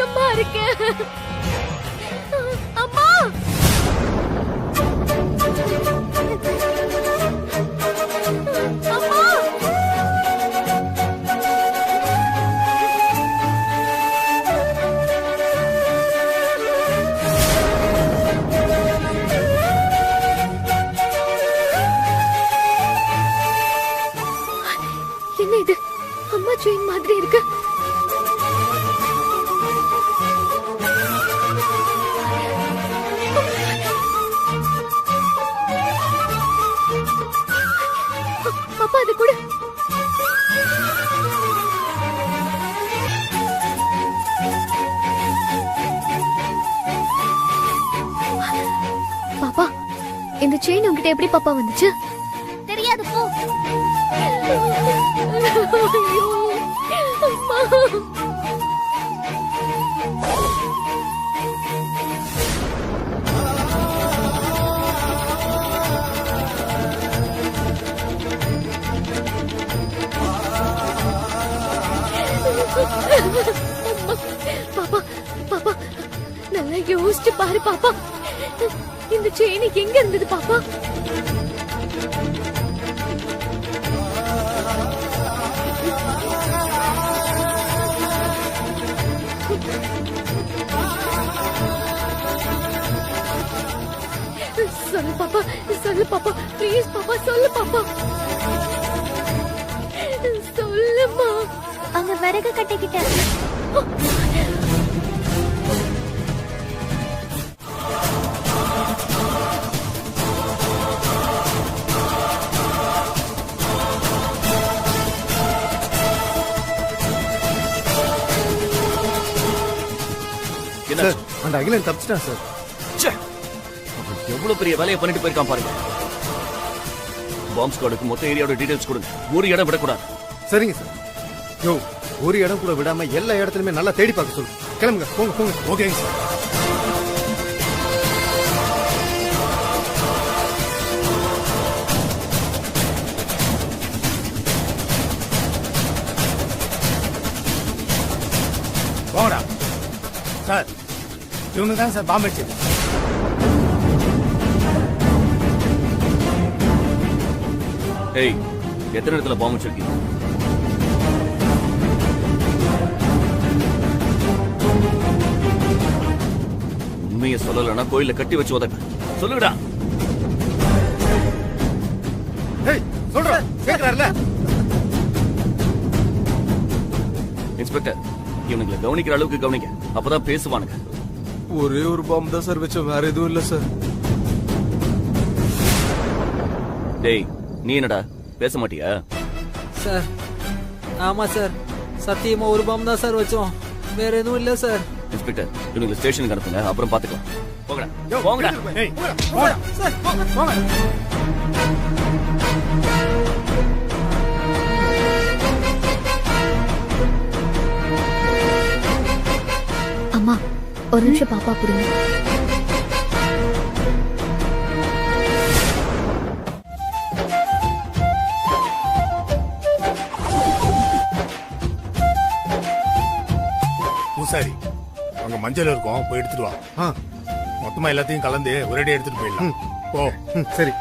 A: தானம்மா இருக்கேன். அம்மா அம்மா என்ன இது? அம்மா செயின் மாதிரி இருக்கு. அப்பா அது கூட பாப்பா, இந்த செயின் உங்ககிட்ட எப்படி பாப்பா வந்துச்சு? தெரியாது போ. ஐயோ, அம்மா. பாப்பா பாப்பா, நல்லா யோசிச்சு பாரு பாப்பா. இந்த செயின் எங்க இருந்தது பாப்பா? சொல்லு பாப்பா, சொல்லு பாப்பா, ப்ளீஸ் பாப்பா, சொல்லு பாப்பா, சொல்லுமா. அங்க விறகு கட்டிக்கிட்ட.
J: சார், அந்த அகிலன் தப்பிச்சிட்டான் சார்.
B: எவ்வளவு பெரிய வேலையை பண்ணிட்டு போயிருக்கான் பாருங்க. பாம்ப் ஸ்குவாடுக்கு மொத்த ஏரியாவோட டீடைல்ஸ் கொடுங்க. ஒரு இடம் விடக்கூடாது.
J: சரிங்க சார். யோ, ஒரு இடம் கூட விடாம எல்லா இடத்துலயுமே நல்லா தேடி பார்க்க சொல்லு. கிளம்புங்க, போங்க போங்க. ஓகேங்க சார்.
C: போங்கடா சார். இவங்க தான் சார் பாம்பு வச்சு.
B: ஏய், எத்தனை இடத்துல பாம்பு வச்சிருக்கீங்க? உண்மையை சொல்லலன்னா கோயில கட்டி வச்சு உதப்ப. சொல்லுடா.
J: ஏய், சொல்றா. கேக்குறாருல?
B: இன்ஸ்பெக்டர், இவனுங்களை கவனிக்கிற அளவுக்கு கவனிக்க. அப்பதான் பேசுவானுங்க.
D: ஒரே ஒரு பாம்பு தான் சார் வச்சோம், வேற எதுவும் இல்ல சார்.
B: டேய், நீ என்னடா பேச மாட்டியா?
M: சார், ஆமா சார், சத்தியமா ஒரு பாம்பு தான் சார் வச்சோம், வேற எதுவும் இல்ல சார்.
B: இன்ஸ்பெக்டர், இவனுங்களை ஸ்டேஷனுக்கு அனுப்புங்க, அப்புறம் பாத்துக்கலாம். போங்கடா, போங்கடா.
M: சார், போங்க.
A: அம்மா, ஒரு நிமிஷம் பாப்பா புரியுங்க.
C: பூசாரி, அங்க மஞ்சள் இருக்கும், போய் எடுத்துட்டு வா. மொத்தமா எல்லாத்தையும் கலந்து ஒரேடி எடுத்துட்டு போயிடலாம். போ.
J: சரி.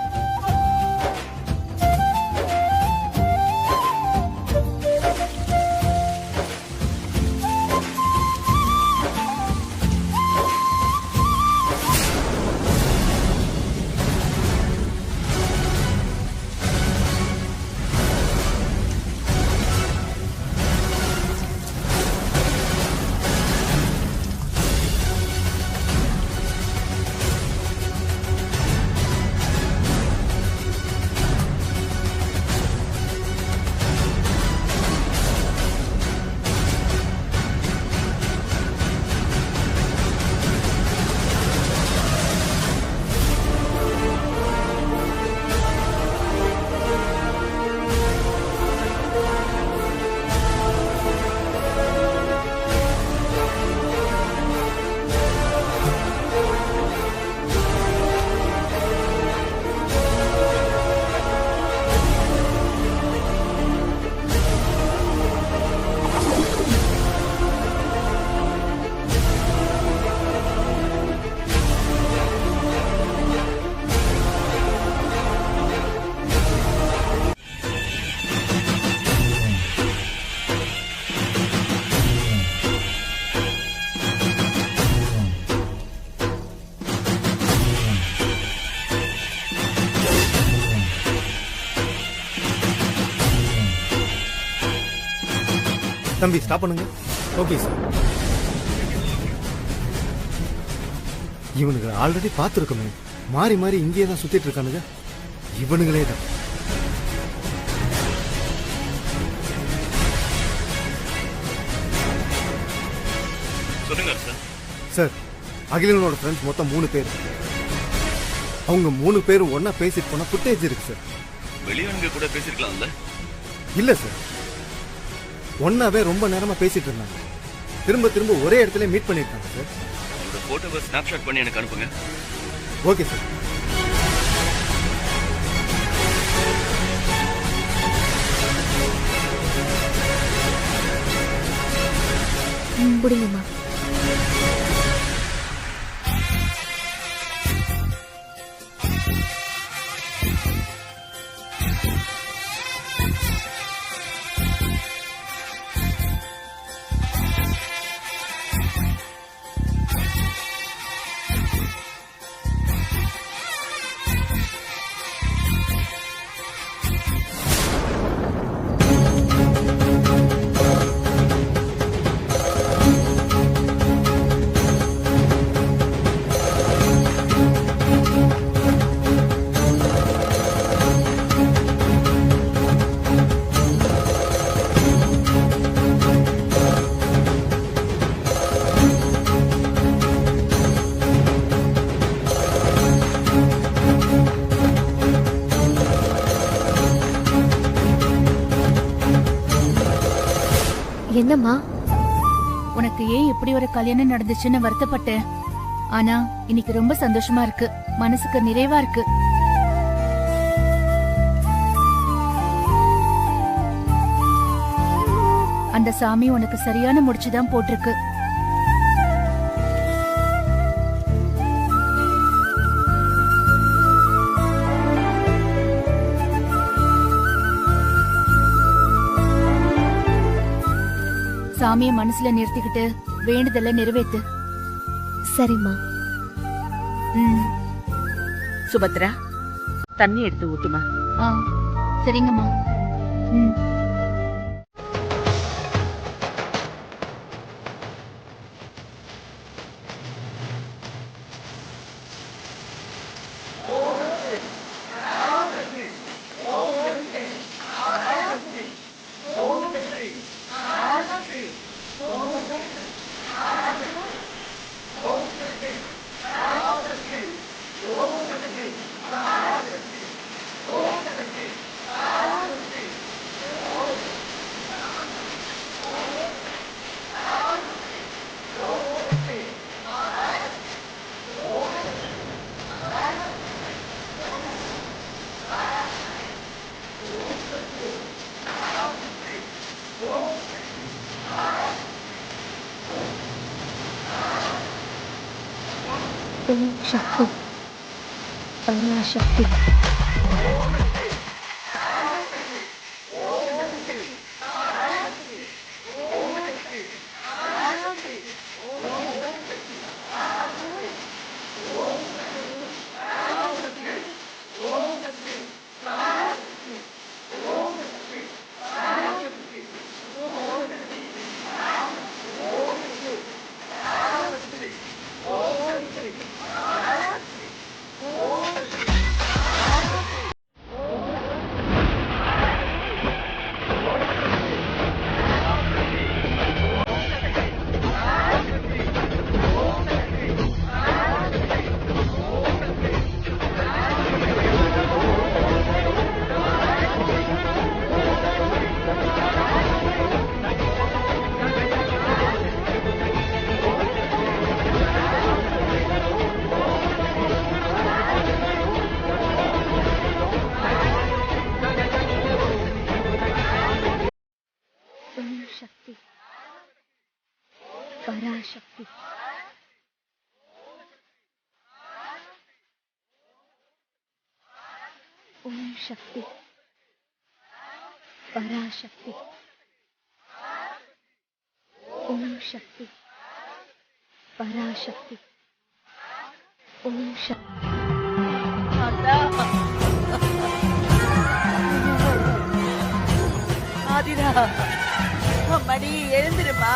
J: தம்பி ஸ்டாப் பண்ணுங்க. Okay sir. இவனுங்களை ஆல்ரெடி பார்த்துருக்கோமே, மாறி மாறி இங்கேயே தான் சுத்திட்டு இருக்கானுங்க. இவனுங்களே தான்.
B: சொல்லுங்க சார்.
J: சார், அகிலனோட ஃப்ரெண்ட்ஸ் மொத்தம் 3 பேர். அவங்க 3 பேரும் ஒன்னா பேசிட்டு போன ஃபுட்டேஜ் இருக்கு சார்.
B: வெளியவங்க கூட பேசிருக்கலாம்ல?
J: இல்ல சார், ஒன்னாவே ரொம்ப நேரமா பேசிட்டு இருந்தாங்க. திரும்ப திரும்ப ஒரே இடத்துல மீட் பண்ணிருக்காங்க சார்.
B: அந்த போட்டோவை ஸ்னாப்ஷாட் பண்ணி எனக்கு அனுப்புங்க.
J: Okay sir.
A: புடிங்கம்மா. என்னம்மா?
K: உனக்கு ஏன் இப்படி ஒரு கல்யாணம் நடந்துச்சுன்னு வருத்தப்பட்டேன். ஆனா இன்னைக்கு ரொம்ப சந்தோஷமா இருக்கு. மனசுக்கு நிறைவா இருக்கு. அந்த சாமி உனக்கு சரியான முடிச்சுதான் போட்டிருக்கு. சாமிய மனசுல நிறுத்திக்கிட்டு வேண்டுதல நிறைவேத்து.
A: சரிம்மா.
E: சுபத்ரா, தண்ணி எடுத்து ஊத்துமா.
K: சரிங்கம்மா.
A: ஓம் சக்தி பராசக்தி. शक्ति पराशक्ति ओम शक्ति पराशक्ति ओम शक्ति पराशक्ति ओम शक्ति
E: आदिरा மணி எழுந்துருமா.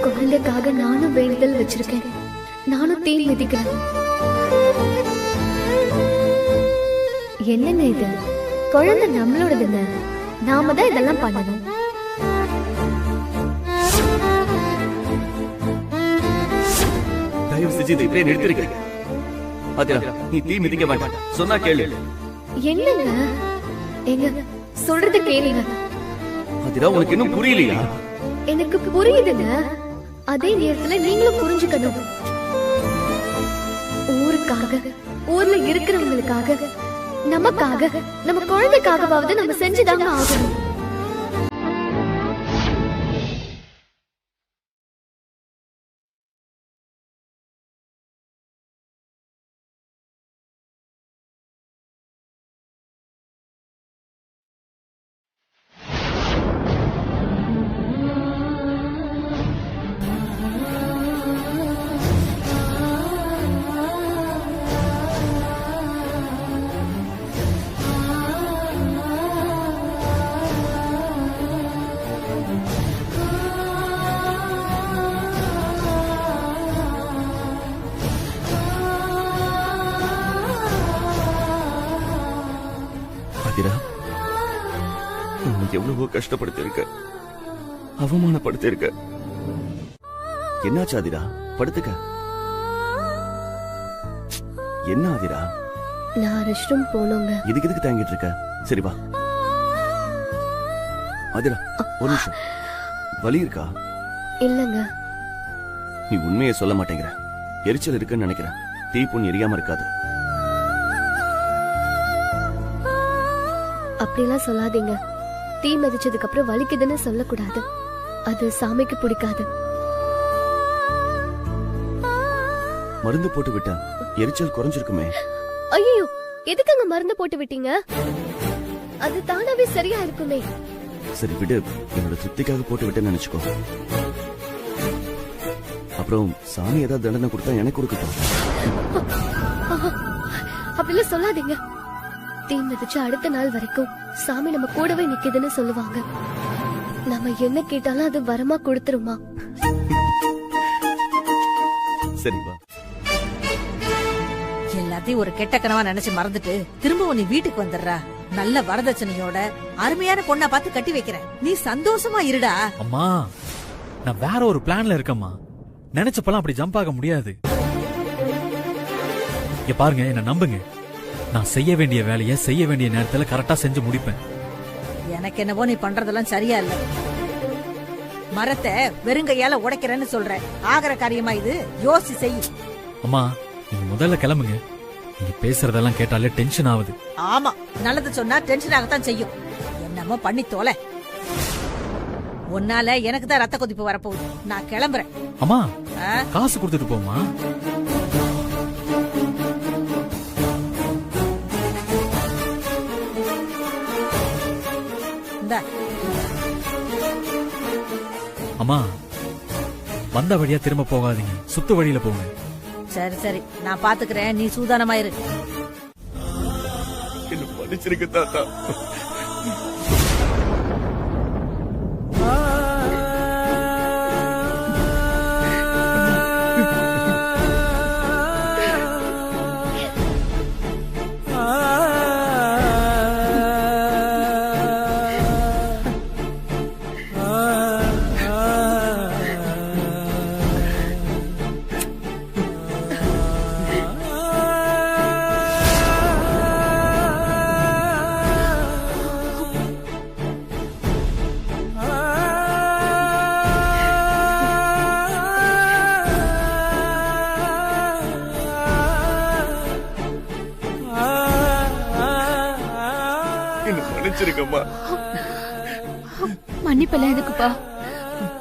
A: குழந்தைக்காக நானும் வேண்டுதல் வச்சிருக்கேன். நானும் தீ மிதிக்கிறேன். என்னங்க இது? குழந்தை நம்மளோடதுங்க. நாம தான் இதெல்லாம் பண்ணணும்.
B: தயவு செஞ்சு இதை இப்படியே நிறுத்திருக்க. ஆதிரா, நீ தீ மிதிக்க வேண்டாம். சொன்னா கேளு.
A: என்னங்க? எங்க சொல்றத கேளுங்க.
B: ஆதிரா, உனக்கு இன்னும் புரியலையா?
A: எனக்கு புரியுதுங்க. அதே நேரத்துல நீங்களும் புரிஞ்சுக்கணும். ஊருக்காக, ஊர்ல இருக்கிறவங்களுக்காக, நமக்காக, நம்ம குழந்தைக்காகவாவது நம்ம செஞ்சுதாங்க ஆகணும்.
B: எவ்வளவோ கஷ்டப்படுத்திருக்க, அவமானப்படுத்திருக்க. என்னாச்சு ஆதிரா? படுத்துக்க. என்ன ஆதிரா?
A: நான் ரெஸ்ட் ரூம் போனோங்க.
B: இதுக்கு எதுக்கு தாங்கிட்டு இருக்க? சரி வா. ஆதிரா, ஒரு நிமிஷம். வலி இருக்கா?
A: இல்லங்க.
B: நீ உண்மையை சொல்ல மாட்டேங்கிற. எரிச்சல் இருக்குன்னு நினைக்கிறேன். தீ பொண்ணு எரியாம இருக்காது.
A: அப்படிலாம் சொல்லாதீங்க. தீ மிதிச்சதுக்கு அப்புறம் வலிக்குதுன்னு சொல்லக்கூடாது. அது சாமிக்கு பிடிக்காது.
B: மருந்து போட்டு விட்டா எரிச்சல் குறைஞ்சிருக்குமே.
A: ஐயோ, எதுக்குங்க மருந்து போட்டு விட்டீங்க? அது தானாவே சரியா இருக்குமே.
B: சரி விடு, என்னோட திருப்திக்காக போட்டு விட்டேன்னு நினைச்சுக்கோ. அப்புறம் சாமி ஏதாவது தண்டனை கொடுத்தா எனக்கு கொடுக்கட்டும்.
A: அப்படிலாம் சொல்லாதீங்க. தீ மிதிச்சு அடுத்த நாள் வரைக்கும் சாமி நம்ம கூடவே நிக்குதுன்னு சொல்லுவாங்க. நம்ம என்ன கேட்டாலும் அது வரமா கொடுத்துருமா?
B: சரி வா.
L: எல்லாத்தையும் ஒரு கெட்ட கனவா நினைச்சு மறந்துட்டு திரும்ப நீ வீட்டுக்கு வந்துடுறா. நல்ல வரதட்சணையோட அருமையான பொண்ணா பார்த்து கட்டி வைக்கிறேன். நீ சந்தோஷமா இருடா.
I: அம்மா, நான் வேற ஒரு பிளான்ல இருக்கேம்மா. நினைச்சப்பெல்லாம் அப்படி ஜம்ப் ஆக முடியாது. இங்க பாருங்க, என்ன நம்புங்க. நான் செய்ய வேண்டிய வேலையை செய்ய வேண்டிய நேரத்துல கரெக்டா செஞ்சு முடிப்பேன்.
L: எனக்கு என்னவோ நீ பண்றதெல்லாம் சரியா இல்ல. மரத்தை வெறுங்கையால உடைக்கிறேன்னு சொல்ற. ஆகிற காரியமா இது? யோசி செய்.
I: அம்மா, நீங்க முதல்ல கிளம்புங்க. நீங்க பேசுறதெல்லாம் கேட்டாலே டென்ஷன் ஆகுது.
L: ஆமா, நல்லது சொன்னா டென்ஷன் ஆகத்தான் செய்யும். என்னமோ பண்ணி தோலை. உன்னால எனக்கு தான் ரத்த கொதிப்பு வரப்போகுது. நான் கிளம்புறேன்.
I: அம்மா, காசு கொடுத்துட்டு போமா. அம்மா, வந்த வழியா திரும்ப போகாதீங்க. சுத்து வழியில போங்க.
L: சரி சரி, நான் பாத்துக்கிறேன். நீ சூதானமா இரு.
B: என்ன மன்னிச்சிருக்க தாத்தா. மன்னிச்சிருக்கம்மா.
K: மன்னிப்பெல்லாம் எதுக்குப்பா?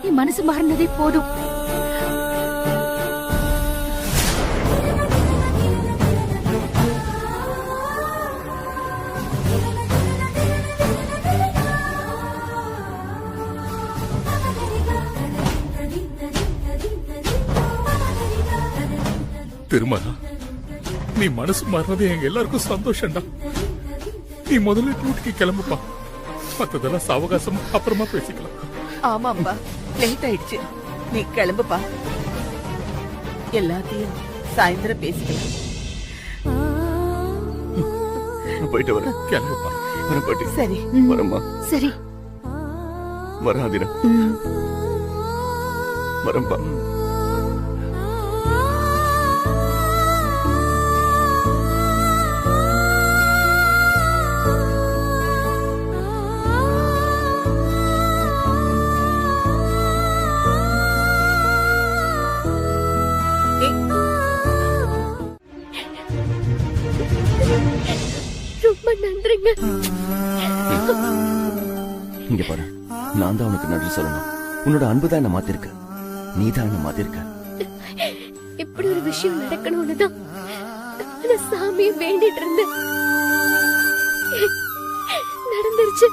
K: நீ மனசு மாறினதே போதும்.
H: திருமலா, நீ மனசு மாறினது எங்க எல்லாருக்கும் சந்தோஷம்டா. நீ முதல்ல டியூட்டிக்கு கிளம்புப்பா. மத்ததெல்லாம் சாவகாசமா அப்புறமா பேசிக்கலாம்.
E: ஆமாப்பா, லேட் ஆயிடுச்சு. நீ கிளம்புப்பா. எல்லாத்தையும் சாயந்தரம் பேசிக்கலாம்.
B: போயிட்டு வரேன்.
H: கிளம்புப்பா.
B: வரேன் பாட்டி.
E: சரி.
B: வரேம்மா.
K: சரி.
B: வராதிரா. வரேன்பா.
A: ரொம்ப நன்றிங்க.
B: இங்க பாரு, நான் தான் உனக்கு நன்றி சொல்லணும். உன்னோட அன்புதான் என்ன மாத்திருக்க. நீதான் என்ன மாத்திருக்க.
A: இப்படி ஒரு விஷயம் நடக்கணும்னு தான் நான் சாமியை வேண்டிட்டு இருந்தேன். நடந்துருச்சு.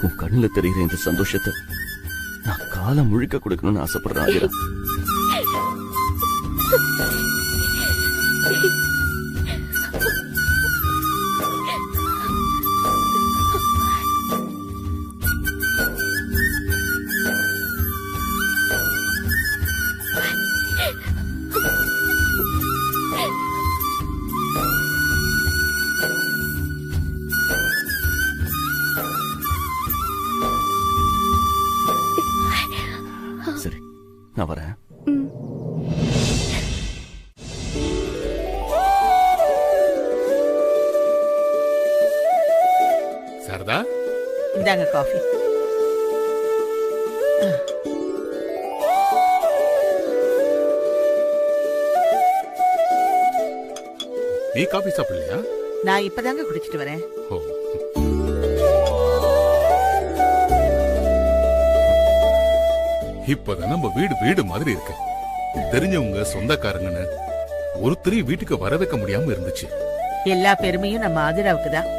B: உன் கண்ணுல தெரிகிற இந்த சந்தோஷத்தை நான் காலம் முழுக்க கொடுக்கணும்னு ஆசைப்படுறேன் ஆதிரா. சரி, நான் வரேன்.
H: சாரதா,
E: இந்தாங்க காஃபி.
H: நீ காபி சாப்பிடலையா?
E: நான் இப்பதாங்க குடிச்சிட்டு வரேன்.
H: இப்பதான் நம்ம வீடு வீடு மாதிரி இருக்கு. தெரிஞ்சவங்க சொந்தக்காரங்கன்னு ஒருத்தரையும் வீட்டுக்கு வர வைக்க முடியாம இருந்துச்சு.
E: எல்லா பெருமையும் நம்ம ஆதிராவுக்கு தான்.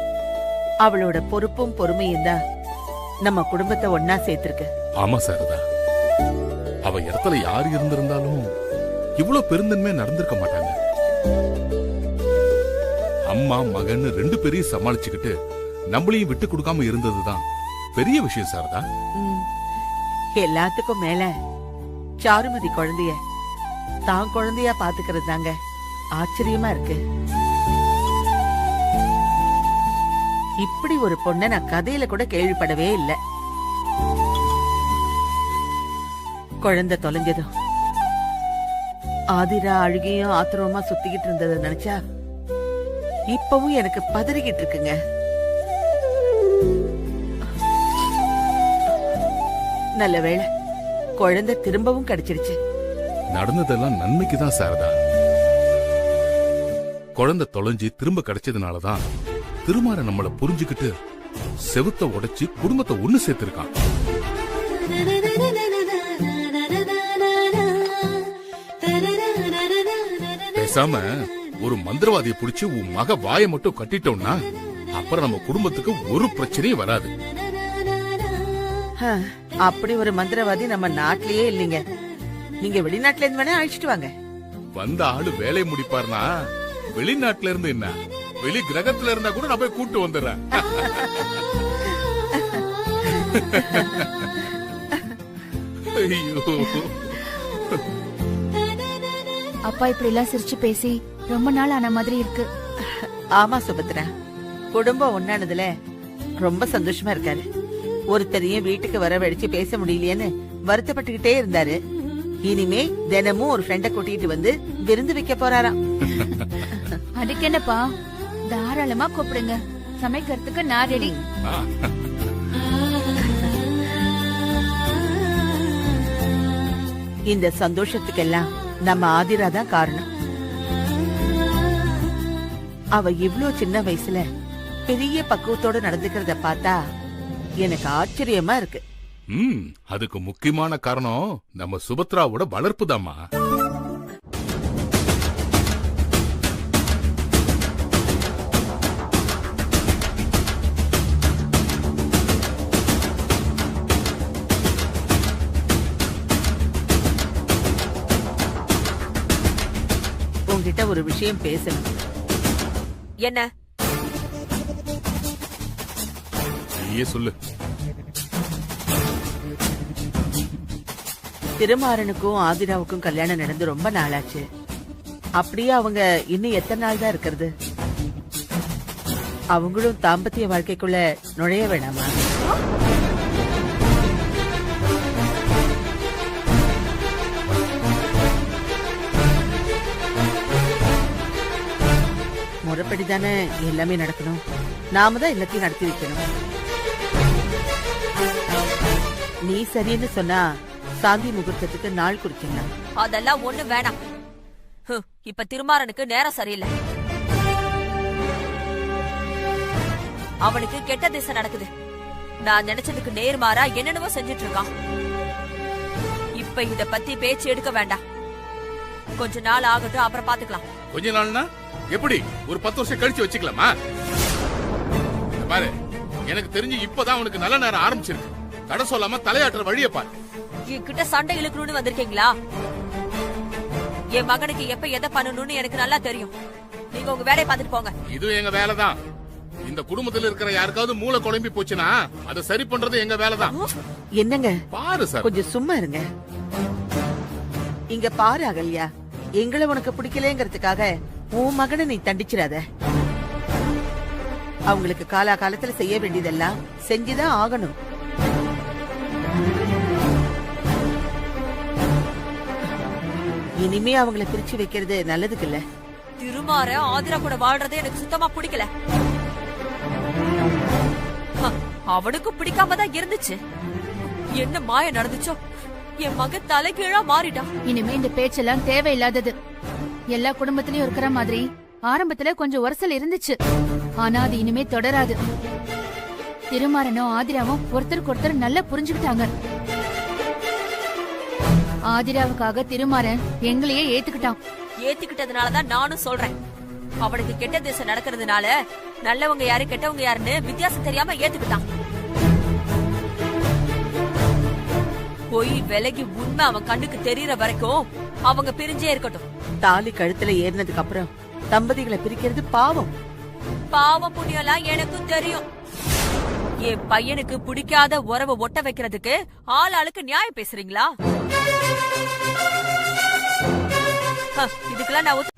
E: அவளோட பொறுப்பும் பொறுமையும் தான் நம்ம குடும்பத்தை ஒன்னா சேர்த்திருக்கு.
H: ஆமா சாரதா, அவ இடத்துல யாரு இருந்திருந்தாலும் இவ்வளவு பெருந்தன்மையா நடந்திருக்க மாட்டாங்க. அம்மா மகன் ரெண்டு பேரையும் சமாளிச்சுக்கிட்டு நம்மளையும் விட்டு கொடுக்காம இருந்ததுதான் பெரிய விஷயம் சாரதா.
E: எல்லாத்துக்கும் மேல சாருமதி குழந்தைய தான் குழந்தையா பாத்துக்கிறது தாங்க ஆச்சரியமா இருக்கு. இப்படி ஒரு பொண்ண நான் கதையில கூட கேள்விப்படவே இல்லை. குழந்தை தொலைஞ்சதும் ஆதிரா அழுகையும் ஆத்திரமா சுத்திக்கிட்டு இருந்ததை நினைச்சா இப்பவும் எனக்கு பதறிக்கிட்டு இருக்குங்க. நல்ல வேளை குழந்தை திரும்பவும் கிடைச்சிருச்சு.
H: நடந்ததெல்லாம் நன்மைக்குதான் சாரதா. குழந்தை தொலைஞ்சு திரும்ப கிடைச்சதுனாலதான் திருமார நம்மள புரிஞ்சுக்கிட்டு செவுத்த உடைச்சு குடும்பத்தை ஒண்ணு சேர்த்திருக்கான். பேசாம ஒரு மந்திரவாதியை புடிச்சு உன் மக வாயை மட்டும் கட்டிட்டோம்னா அப்புறம் நம்ம குடும்பத்துக்கு ஒரு பிரச்சனையும் வராது.
E: அப்படி ஒரு மந்திரவாதி நம்ம நாட்டிலேயே இல்லைங்க. நீங்க வெளிநாட்டுல இருந்து வேணா அழைச்சிட்டு வாங்க.
H: வந்த ஆளு வேலையை முடிப்பார்னா வெளிநாட்டுல இருந்து என்ன, வெளி கிரகத்துல இருந்தா கூட நான் போய் கூட்டு வந்துடுறேன்.
K: அப்பா இப்படி எல்லாம் சிரிச்சு பேசி ரொம்ப நாள் ஆன மாதிரி இருக்கு.
E: ஆமா சுபத்ரா, குடும்பம் ஒன்னானதுல ரொம்ப சந்தோஷமா இருக்காரு. ஒருத்தரையும் வீட்டுக்கு வரவழைச்சு பேச முடியலையேன்னு வருத்தப்பட்டுக்கிட்டே இருந்தாரு. இனிமே தினமும் ஒரு ஃப்ரெண்ட கூட்டிட்டு வந்து விருந்து வைக்க போறாராம்.
K: அதுக்கு என்னப்பா, தாராளமா கூப்பிடுங்க. சமைக்கிறதுக்கு நான் ரெடி.
E: இந்த சந்தோஷத்துக்கெல்லாம் நம்ம ஆதிரா தான் காரணம். அவ இவ்ளோ சின்ன வயசுல பெரிய பக்குவத்தோட நடந்துக்கிறத பார்த்தா எனக்கு ஆச்சரியமா இருக்கு.
H: அதுக்கு முக்கியமான காரணம் நம்ம சுபத்ராவோட வளர்ப்பு தாம்மா.
E: உன்கிட்ட ஒரு விஷயம் பேசணும்.
F: என்ன?
H: நீயே சொல்லு.
E: திருமாறனுக்கும் ஆதிராவுக்கும் கல்யாணம் நடந்து ரொம்ப நாளாச்சு. அப்படியே அவங்க இன்னும் எத்தனை நாள் தான் இருக்கிறது? அவங்களும் தாம்பத்திய வாழ்க்கைக்குள்ள நுழைய வேணாமா? முறைப்படிதானே எல்லாமே நடக்கணும். நாம தான் எல்லாத்தையும் நடத்தி வைக்கணும். நீ சரின்னு சொன்னா சாந்தி முகூர்த்தத்துக்கு நாள் குறிச்சிடலாம்.
F: அதெல்லாம் ஒண்ணு வேணாம். இப்ப திருமாறனுக்கு நேரம் சரியில்லை. அவனுக்கு கெட்ட திசை நடக்குது. நான் நினைச்சதுக்கு நேர்மாறா என்னென்னவோ செஞ்சிட்டு இருக்கான். இப்ப இத பத்தி பேச்சு எடுக்க வேண்டாம். கொஞ்ச நாள் ஆகட்டும், அப்புறம் பாத்துக்கலாம்.
H: கொஞ்ச நாள்னா எப்படி? ஒரு 10 வருஷம் கழிச்சு வச்சுக்கலாமா? பாரு, எனக்கு தெரிஞ்சு இப்பதான் உனக்கு நல்ல நேரம் ஆரம்பிச்சிருக்கு. தடை சொல்லாம தலையாட்டுற வழிய பாரு.
F: என்கிட்ட சண்டை இழுக்கணும்னு வந்திருக்கீங்களா? என் மகனுக்கு எப்ப எதை பண்ணணும்னு எனக்கு நல்லா தெரியும். நீங்க உங்க வேலையை பார்த்துட்டு போங்க.
H: இது எங்க வேலைதான். இந்த குடும்பத்துல இருக்கிற யாருக்காவது மூளை குழம்பி போச்சுன்னா அதை சரி பண்றது எங்க வேலைதான்.
E: என்னங்க
H: பாரு சார்,
E: கொஞ்சம் சும்மா இருங்க. இங்க பாரு அகல்யா, எங்களை உனக்கு பிடிக்கலங்கிறதுக்காக உன் மகனை நீ தண்டிச்சிடாத. அவங்களுக்கு காலா காலத்துல செய்ய வேண்டியதெல்லாம் செஞ்சுதான் ஆகணும். இனிமே அவங்களை பிரிச்சு வைக்கிறது நல்லதுக்கு இல்ல.
F: திருமாற ஆதிரா கூட வாழ்றதே எனக்கு சுத்தமா பிடிக்கல. அவனுக்கு பிடிக்காம தான் இருந்துச்சு. என்ன மாய நடந்துச்சோ, என் மகன் தலைகீழா மாறிட்டான்.
K: இனிமே இந்த பேச்செல்லாம் தேவையில்லாதது. எல்லா குடும்பத்திலயும் இருக்கிற மாதிரி ஆரம்பத்துல கொஞ்சம் உரசல் இருந்துச்சு. ஆனா அது இனிமே தொடராது. திருமாறனும் ஆதிராவும் ஒருத்தருக்கு ஒருத்தர் நல்லா புரிஞ்சுக்கிட்டாங்க. ஆதிராவுக்காக திருமாறன் எங்களையே ஏத்துக்கிட்டான்.
F: ஏத்துக்கிட்டதுனாலதான் நானும் சொல்றேன். அவனுக்கு கெட்ட திசை நடக்கிறதுனால நல்லவங்க யாரு கெட்டவங்க யாருன்னு வித்தியாசம் தெரியாம ஏத்துக்கிட்டான். போய் விலகி உண்மை அவன் கண்ணுக்கு தெரியற வரைக்கும் அவங்க பிரிஞ்சே இருக்கட்டும்.
E: தாலி கழுத்துல ஏறினதுக்கு அப்புறம் தம்பதிகளை பிரிக்கிறது பாவம்.
F: பாவம் புண்ணியெல்லாம் எனக்கும் தெரியும். என் பையனுக்கு பிடிக்காத உறவை ஒட்ட வைக்கிறதுக்கு ஆள் ஆளுக்கு நியாயம் பேசுறீங்களா? இதுக்கெல்லாம் நான்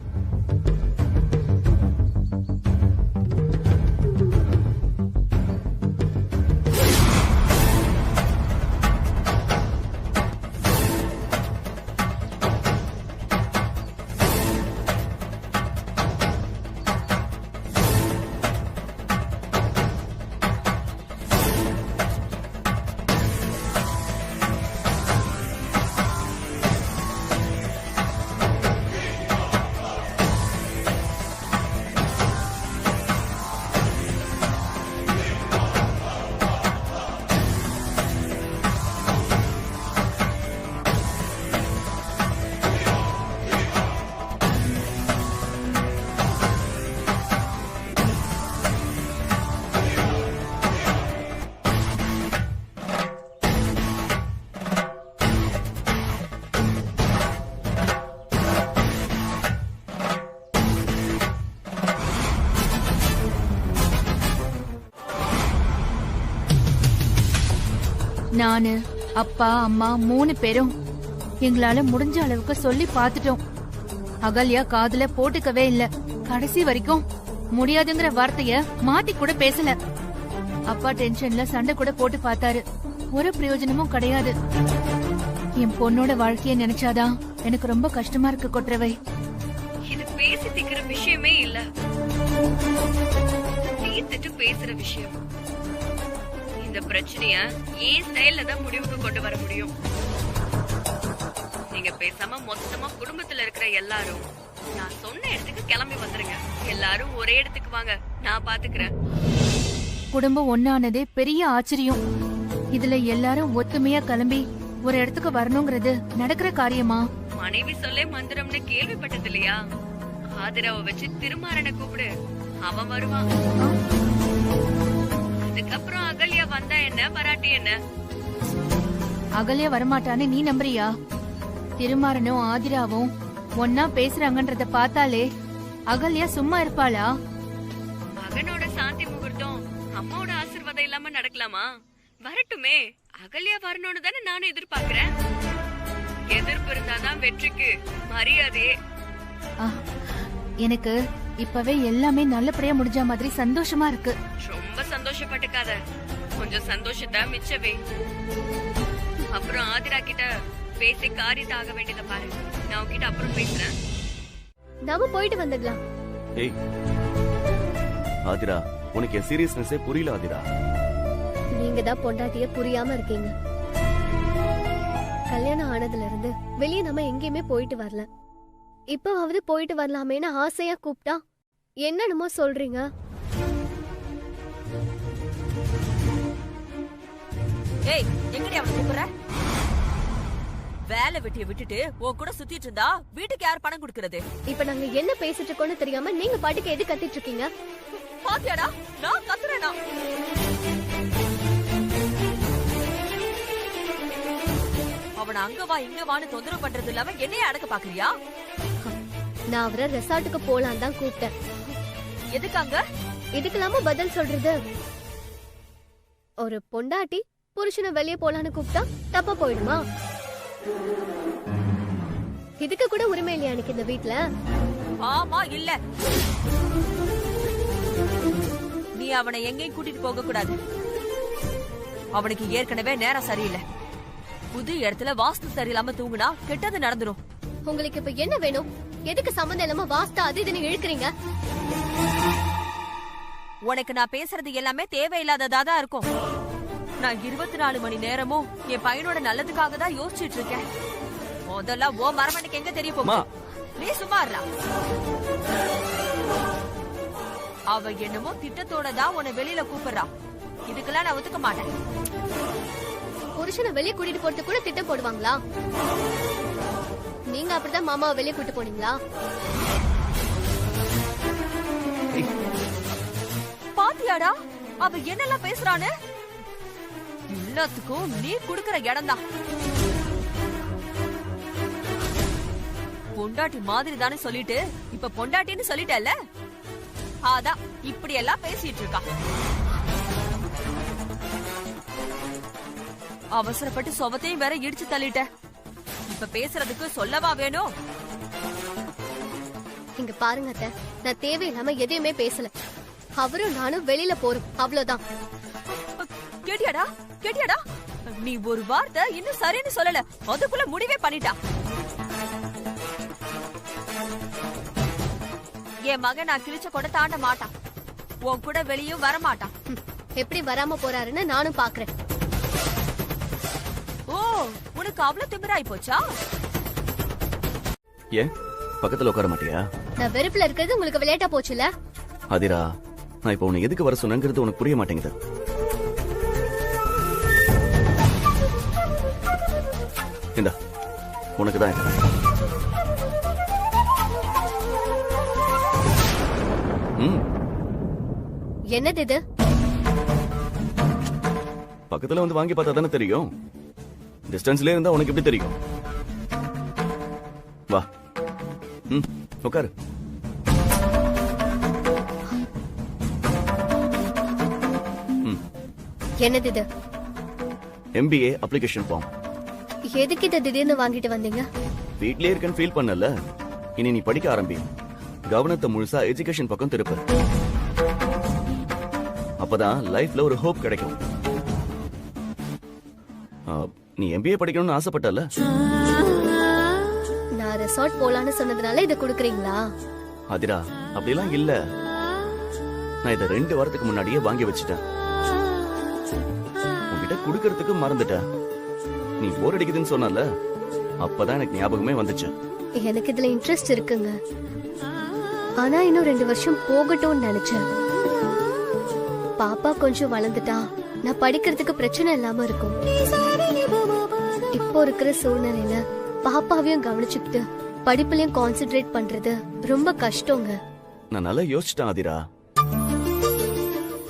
K: நானு அப்பா அம்மா 3 பேரும் எங்களால முடிஞ்ச அளவுக்கு சொல்லி பாத்துட்டோம். அகல்யா காதுல போட்டுக்கவே இல்ல. கடைசி வரைக்கும் முடியாதுங்கிற வார்த்தைய மாத்தி கூட பேசல. அப்பா டென்ஷன்ல சண்டை கூட போட்டு பார்த்தாரு. ஒரு பிரயோஜனமும் கிடையாது. என் பொண்ணோட வாழ்க்கைய நினைச்சாதான் எனக்கு ரொம்ப கஷ்டமா இருக்கு கொற்றவை.
N: இது பேசி தீக்கிற விஷயமே இல்ல, தீர்த்துட்டு பேசுற விஷயம். இந்த பிரச்சனைய ஏன் ஸ்டைல்ல தான் முடிவுக்கு கொண்டு வர முடியும். நீங்க பேசாம மொத்தமா குடும்பத்துல இருக்கிற எல்லாரும் நான் சொன்ன இடத்துக்கு கிளம்பி வந்துருங்க. எல்லாரும் ஒரே இடத்துக்கு வாங்க, நான் பாத்துக்கிறேன்.
K: குடும்பம் ஒண்ணானதே பெரிய ஆச்சரியம். இதுல எல்லாரும் ஒத்துமையா கிளம்பி ஒரு இடத்துக்கு வரணுங்கிறது நடக்கிற காரியமா?
N: மனைவி சொல்லே மந்திரம்னு கேள்விப்பட்டது இல்லையா? ஆதிராவை வச்சு திருமாறனை கூப்பிடு, அவன் வருவான். அதுக்கப்புறம் அகல்யா வந்தா என்ன, வராட்டி என்ன?
K: அகல்யா வரமாட்டான்னு நீ நம்புறியா? திருமாறனும் ஆதிராவும் ஒன்னா பேசுறாங்கன்றத பார்த்தாலே அகல்யா சும்மா இருப்பாளா?
N: மகனோட சாந்தி முகூர்த்தம் அம்மாவோட ஆசீர்வாதம் இல்லாம நடக்கலாமா? வரட்டுமே, அகல்யா வரணும்னு தானே நானும் எதிர்பார்க்கிறேன். எதிர்ப்பு இருந்தாதான் வெற்றிக்கு மரியாதையே.
K: எனக்கு இப்பவே எல்லாமே நல்லபடியா முடிஞ்ச மாதிரி சந்தோஷமா இருக்கு.
N: ரொம்ப சந்தோஷப்பட்டுக்காத, கொஞ்சம் சந்தோஷத்தை மிச்சவே. அப்புறம் ஆதிரா கிட்ட பேசி காரியத்தை ஆக வேண்டியதை பாரு. நான் உன்கிட்ட அப்புறம் பேசுறேன்.
A: நாம போயிட்டு வந்துடலாம்.
B: ஏய் ஆதிரா, உனக்கு என் சீரியஸ்னஸே புரியல ஆதிரா.
A: நீங்க தான் பொண்டாட்டிய புரியாம இருக்கீங்க. கல்யாணம் ஆனதுல இருந்து வெளியே நம்ம எங்கேயுமே போயிட்டு வரல. இப்பவாவது போயிட்டு வரலாமேன்னு ஆசையா கூப்பிட்டா என்னென்னமோ சொல்றீங்க.
F: ஏய், எங்கடி அவனை கூப்பிடுற? வேலை வெட்டிய விட்டுட்டு உன் கூட சுத்திட்டு இருந்தா வீட்டுக்கு யார் பணம் கொடுக்கறது?
A: இப்ப நாங்க என்ன பேசிட்டு இருக்கோம்னு தெரியாம நீங்க பாட்டுக்கு எது கத்திட்டு இருக்கீங்க?
F: பாத்தியாடா, நான் கத்துறேனா? அவனை அங்க வா இங்க வான்னு தொந்தரவு பண்றது இல்லாம என்னைய அடக்க பாக்குறியா?
A: நான் அவரை ரெசார்ட்டுக்கு போலாம் தான் கூப்பிட்டேன்.
F: எதுக்காங்க?
A: இதுக்கெல்லாம பதில் சொல்றது? ஒரு பொண்டாட்டி புருஷனை வெளியே போலான்னு கூப்பிட்டா தப்பா போயிடுமா? இதுக்கு கூட உரிமை இல்லையா எனக்கு இந்த வீட்ல?
F: ஆமா இல்ல. நீ அவனை எங்கேயும் கூட்டிட்டு போக கூடாது. அவனுக்கு ஏற்கனவே நேரம் சரியில்லை. புது இடத்துல வாஸ்து சரியில்லாம தூங்குனா கெட்டது நடந்துரும்.
A: உங்களுக்கு இப்ப என்ன வேணும்? எதுக்கு சம்மந்தம் இல்லாம வாஸ்து அது இதுன்னு இழுக்கிறீங்க?
F: உனக்கு நான் பேசுறது எல்லாமே தேவையில்லாததா தான் இருக்கும். நான் 24 மணி நேரமும் என் பையனோட நல்லதுக்காக தான் யோசிச்சுட்டு இருக்கேன். முதல்ல ஓ மரமனுக்கு எங்க தெரிய போமா? நீ சும்மா இருடா. அவ என்னமோ திட்டத்தோட தான் உன்னை வெளியில கூப்பிடுறா. இதுக்கெல்லாம் நான் ஒத்துக்க மாட்டேன்.
A: புருஷனை வெளியே கூட்டிட்டு போறதுக்கு கூட திட்டம் போடுவாங்களா? நீங்க அப்படிதான் மாமாவை வெளியே கூட்டு போனீங்களா?
F: பாத்தியாடா அவ என்னெல்லாம் பேசுறானு? எல்லாத்துக்கும் நீ குடுக்கற இடம் தான். பொண்டாட்டி மாதிரி தானே சொல்லிட்டு இப்ப பொண்டாட்டின்னு சொல்லிட்டல்ல, அதான் இப்படி எல்லாம் பேசிட்டு இருக்கா. அவசரப்பட்டு சொவத்தையும் வேற இடிச்சு தள்ளிட்ட. இப்ப பேசுறதுக்கு சொல்லவா வேணும்?
A: இங்க பாருங்க அத்தை, நான் தேவையில்லாம எதையுமே பேசல. அவரும் நானும் வெளியில போறோம், அவ்வளவுதான்.
F: கேட்டியாடா கேட்டியாடா? நீ ஒரு வார்த்தை இன்னும் சரின்னு சொல்லல, அதுக்குள்ள முடிவே பண்ணிட்டா. என் மகன் நான் கிழிச்ச கூட தாண்ட மாட்டான். உன் கூட வெளியும் வர மாட்டான்.
A: எப்படி வராம போறாருன்னு நானும் பாக்குறேன்.
F: ஓ, உனக்கு அவ்வளவு திமிராய் போச்சா?
B: ஏன் பக்கத்துல உட்கார மாட்டியா?
A: நான் வெறுப்புல இருக்கிறது உங்களுக்கு விளையாட்டா போச்சுல?
B: ஆதிரா, நான் இப்ப உன்னை எதுக்கு வர சொன்னங்கிறது உனக்கு புரிய மாட்டேங்குது. இந்தா உனக்கு தான்.
A: என்னது இது?
B: பக்கத்துல வந்து வாங்கி பார்த்தா தானே தெரியும். டிஸ்டன்ஸ்ல இருந்தா உனக்கு எப்படி தெரியும்? வா, உட்காரு.
A: என்னது இது?
B: MBA application form.
A: எதுக்கு இதை திடீர்னு வாங்கிட்டு வந்தீங்க?
B: வீட்லயே இருக்கன்னு ஃபீல் பண்ணல. இனி நீ படிக்க ஆரம்பி. கவனத்தை முழுசா எஜுகேஷன் பக்கம் திருப்பு. அப்பதான் லைஃப்ல ஒரு ஹோப் கிடைக்கும். நீ MBA படிக்கணும்னு ஆசைப்பட்டல?
A: நான் ரெசார்ட் போலான்னு சொன்னதுனால இதை கொடுக்கறீங்களா?
B: அதிரா, அப்படிலாம் இல்ல. நான் இதை 2 வாரத்துக்கு முன்னாடியே வாங்கி வச்சுட்டேன். உன்கிட்ட குடுக்கறதுக்கு மறந்துட்டேன். நீ போர் அடிக்குதுன்னு சொன்னல, அப்பதான் எனக்கு ஞாபகமே வந்துச்சு.
A: எனக்கு இதுல இன்ட்ரெஸ்ட் இருக்குங்க. ஆனா இன்னும் 2 வருஷம் போகட்டும்னு நினைச்சேன். பாப்பா கொஞ்சம் வளர்ந்துட்டா நான் படிக்கிறதுக்கு பிரச்சனை இல்லாம இருக்கும். இப்போ இருக்கிற சூழ்நிலையில பாப்பாவையும் கவனிச்சுக்கிட்டு படிப்புலயும் கான்சென்ட்ரேட் பண்றது ரொம்ப கஷ்டங்க.
B: நான் நல்லா யோசிச்சிட்டேன் ஆதிரா.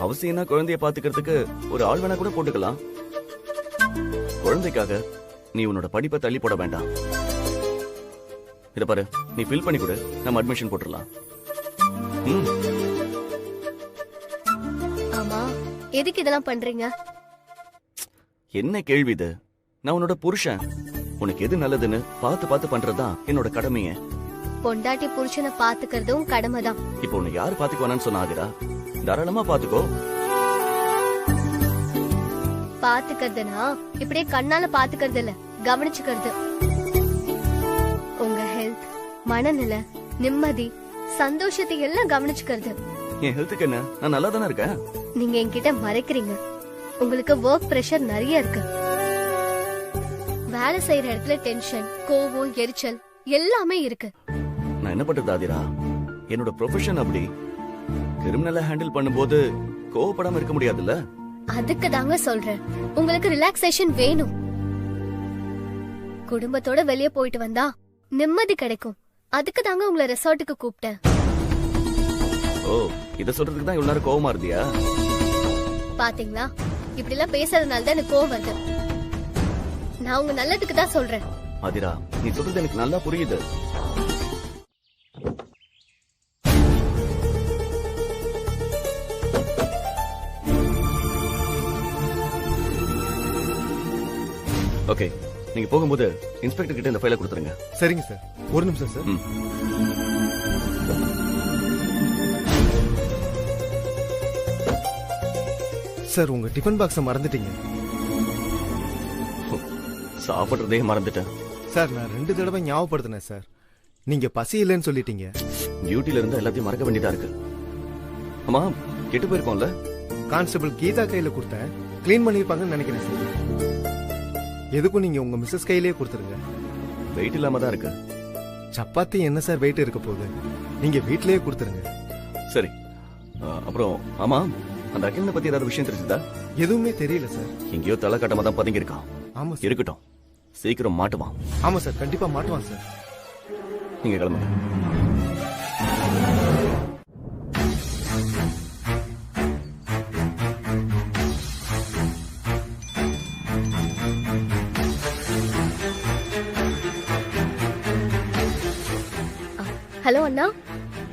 B: அவசியம்னா குழந்தைய பாத்துக்கிறதுக்கு ஒரு ஆள் வேணா கூட போட்டுக்கலாம். குழந்தைக்காக நீ உன்னோட படிப்பை தள்ளி போட வேண்டாம். இத பாரு, நீ ஃபில் பண்ணி கொடு, நம்ம அட்மிஷன் போட்டுடலாம்.
A: ஆமா, எதுக்கு இதெல்லாம் பண்றீங்க?
B: என்ன கேள்வி இது? நான் உன்னோட புருஷன். உனக்கு எது நல்லதுன்னு பார்த்து பார்த்து பண்றதுதான் என்னோட கடமையே.
A: பொண்டாட்டி புருஷனை பாத்துக்கிறதும் கடமைதான்.
B: இப்போ உன்னை யாரு பாத்துக்குவானு சொன்னாதிரா? தாராளமா பாத்துக்கோ.
A: பாத்துக்கிறதுனா இப்படியே கண்ணால பாத்துக்கிறது இல்ல, கவனிச்சுக்கிறது. உங்க ஹெல்த், மனநிலை, நிம்மதி, சந்தோஷத்தை எல்லாம் கவனிச்சுக்கிறது.
B: என் ஹெல்த்துக்கு என்ன? நான் நல்லா தானே இருக்கேன்.
A: நீங்க என்கிட்ட மறைக்கிறீங்க. உங்களுக்கு ஒர்க் பிரஷர் நிறைய இருக்கு. வேலை செய்யற இடத்துல டென்ஷன், கோவம், எரிச்சல் எல்லாமே இருக்கு.
B: நான் என்ன பண்றது ஆதிரா? என்னோட ப்ரொஃபஷன் அப்படி. கிரிமினலை ஹேண்டில் பண்ணும்போது கோவப்படாம இருக்க முடியாதுல்ல.
A: அதுக்கு தாங்க சொல்றேன், உங்களுக்கு ரிலாக்ஸேஷன் வேணும். குடும்பத்தோட வெளியே போயிட்டு வந்தா நிம்மதி கிடைக்கும். அதுக்கு தாங்க உங்களை ரெசார்ட்டுக்கு கூப்பிட்டேன்.
B: ஓ, இத சொல்றதுக்கு தான் இவ்வளவு நேரம் கோவமா இருந்தியா?
A: பாத்தீங்களா, இப்படி எல்லாம் பேசுறதுனால தான் எனக்கு கோவம் வருது. நான் உங்க நல்லதுக்கு தான் சொல்றேன்.
B: ஆதிரா, நீ சொல்றது எனக்கு நல்லா புரியுது. ஓகே, நீங்க போகும்போது இன்ஸ்பெக்டர் கிட்ட இந்த ஃபைலை கொடுத்துருங்க.
J: சரிங்க சார். ஒரு நிமிஷம் சார். சார், உங்க டிஃபன் பாக்ஸ மறந்துட்டீங்க.
B: சாப்பிடுறதே மறந்துட்டேன்
J: சார். நான் 2 தடவை ஞாபகப்படுத்தினேன் சார். நீங்க பசி இல்லைன்னு சொல்லிட்டீங்க.
B: டியூட்டில இருந்து எல்லாத்தையும் மறக்க வேண்டியதா இருக்கு. அம்மா, கெட்டு போயிருக்கோம்ல.
J: கான்ஸ்டபிள் கீதா கையில கொடுத்தேன், கிளீன் பண்ணிருப்பாங்கன்னு நினைக்கிறேன் சார். எதுக்கும் நீங்க உங்க மிஸ்ஸஸ் கையிலேயே கொடுத்துருங்க.
B: வெயிட் இல்லாம தான் இருக்கு.
J: சப்பாத்தி என்ன சார் வெயிட் இருக்க போகுது? நீங்க வீட்லயே கொடுத்துருங்க.
B: சரி. அப்புறம் ஆமா, அந்த அகிலனை பத்தி ஏதாவது விஷயம் தெரிஞ்சுதா?
J: எதுவுமே தெரியல சார்.
B: எங்கேயோ தலை கட்டமா தான் பதுங்கி இருக்கான்.
J: ஆமா சார்.
B: இருக்கட்டும், சீக்கிரம் மாட்டுவான்.
J: ஆமா சார், கண்டிப்பா மாட்டுவான் சார்.
B: நீங்க கிளம்புங்க.
A: ஹலோ அண்ணா.